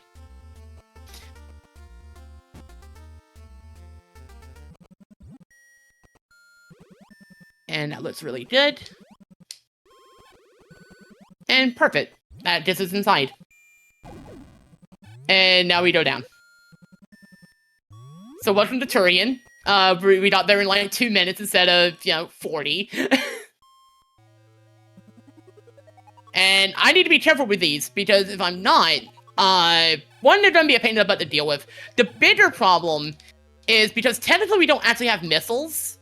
And that looks really good. And perfect. That gets us inside. And now we go down. So welcome to Turian. We got there in like 2 minutes instead of, 40. And I need to be careful with these, because if I'm not, one, they're going to be a pain in the butt to deal with. The bigger problem is because technically we don't actually have missiles.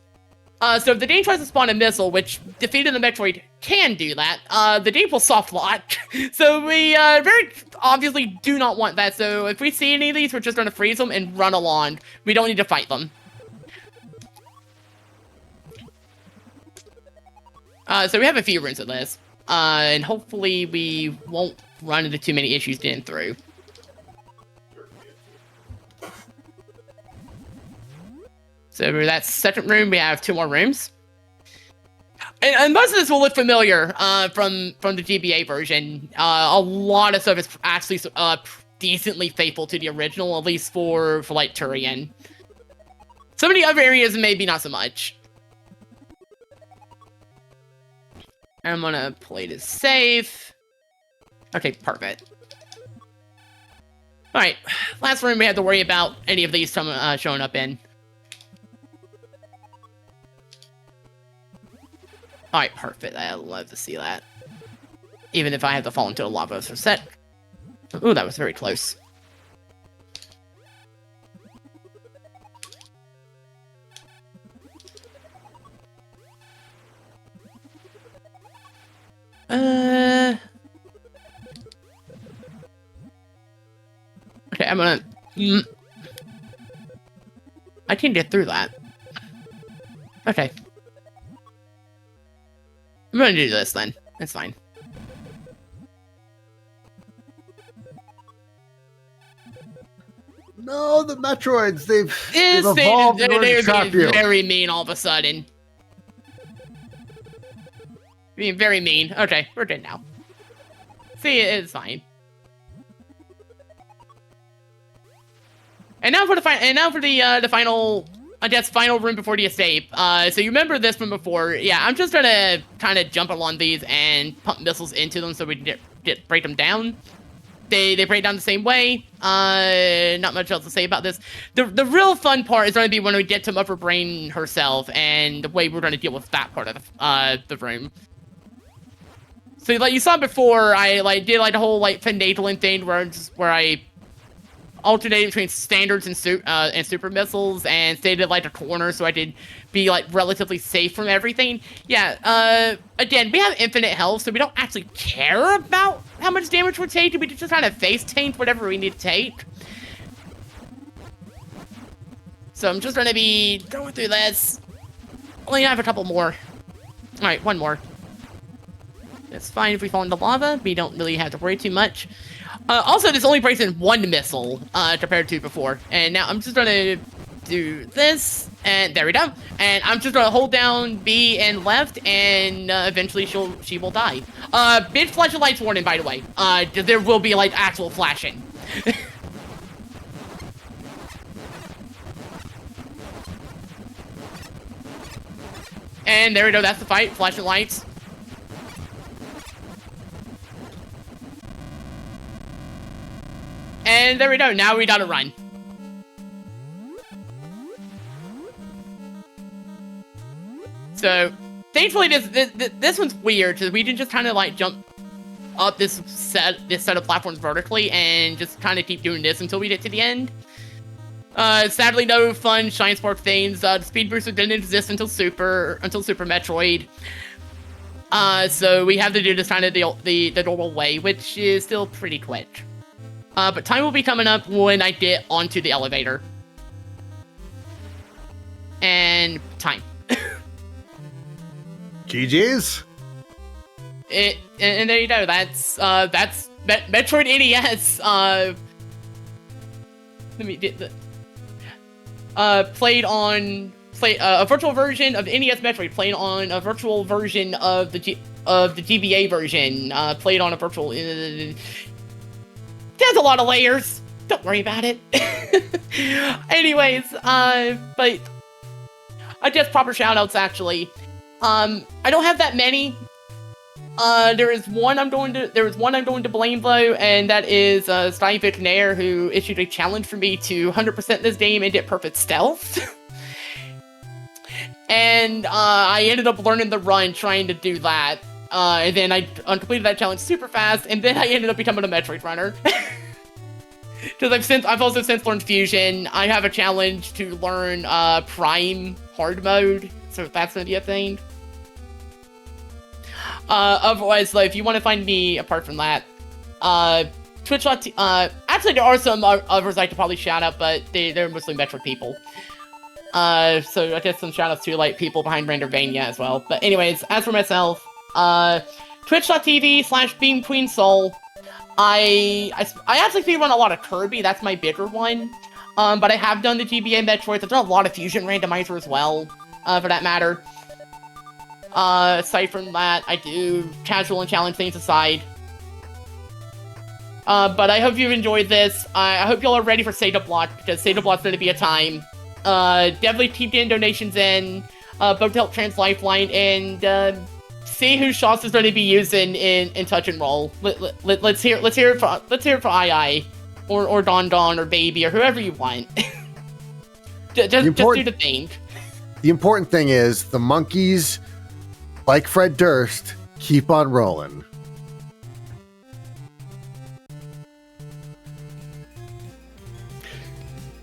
So if the game tries to spawn a missile, which defeating the Metroid can do that, the game will soft lock. So we very obviously do not want that. So if we see any of these, we're just going to freeze them and run along. We don't need to fight them. So we have a few runes of this. And hopefully we won't run into too many issues getting through. So that's second room, we have 2 more rooms. And most of this will look familiar from the GBA version. A lot of stuff is actually decently faithful to the original, at least for like Turian. Some of the other areas maybe not so much. I'm gonna play this safe. Okay, perfect. Alright, last room we have to worry about any of these showing up in. Alright, perfect. I'd love to see that. Even if I have to fall into a lava for a sec. Ooh, that was very close. Okay, I'm gonna... I can get through that. Okay. I'm gonna do this then. It's fine. No, the Metroids, they've evolved in order to trap you. Very mean all of a sudden. Being very mean. Okay, we're good now. See, it's fine. And now for the final, I guess, final room before the escape. So you remember this from before? Yeah, I'm just gonna kind of jump along these and pump missiles into them so we can break them down. They break down the same way. Not much else to say about this. The real fun part is going to be when we get to Upper Brain herself and the way we're going to deal with that part of the room. So like you saw before, I did the whole finagling thing where I alternated between standards and super missiles, and stayed at like a corner so I could be like relatively safe from everything. Yeah. Again, we have infinite health, so we don't actually care about how much damage we're taking. We just kind of face tank whatever we need to take. So I'm just gonna be going through this. Only have a couple more. All right, one more. It's fine if we fall into lava. We don't really have to worry too much. Also, this only breaks in one missile compared to before. And now I'm just gonna do this, and there we go. And I'm just gonna hold down B and left, and eventually she will die. Big flash of lights warning, by the way. There will be like actual flashing. And there we go. That's the fight. Flashing lights. And there we go. Now we gotta run. So, thankfully, this one's weird because we can just kind of like jump up this set of platforms vertically and just kind of keep doing this until we get to the end. Sadly, no fun Shine Spark things. The speed booster didn't exist until Super Metroid. So we have to do this kind of the normal way, which is still pretty quick. But time will be coming up when I get onto the elevator. And time. GG's. And there you go. That's Metroid NES. Let me get the. Played on a virtual version of the NES Metroid, played on a virtual version of the GBA version, played on a virtual. There's a lot of layers. Don't worry about it. Anyways, but I guess proper shoutouts actually. I don't have that many. There is one I'm going to blame though, and that is Stein Nair, who issued a challenge for me to 100% this game and get perfect stealth. And I ended up learning the run trying to do that. And then I completed that challenge super fast, and then I ended up becoming a Metroid runner. Because I've also since learned Fusion. I have a challenge to learn Prime hard mode, so that's gonna be a thing. Otherwise, though, if you want to find me apart from that, Twitch.tv. Actually, there are some others I could probably shout out, but they're mostly Metroid people. So I guess some shout outs to like people behind Rendervania as well. But anyways, as for myself, Twitch.tv/BeamQueenSol. I actually speedrun a lot of Kirby. That's my bigger one. But I have done the GBA Metroids. I've done a lot of Fusion Randomizer as well, for that matter. Aside from that, I do casual and challenge things aside. But I hope you've enjoyed this. I hope y'all are ready for Sata Block, because Sata Block's going to be a time. Definitely keep getting donations in, both to help trans Lifeline, and see who Shots is going to be using in Touch and Roll. Let's hear it for II, or Don, or Baby, or whoever you want. just do the thing. The important thing is the monkeys, like Fred Durst, keep on rolling.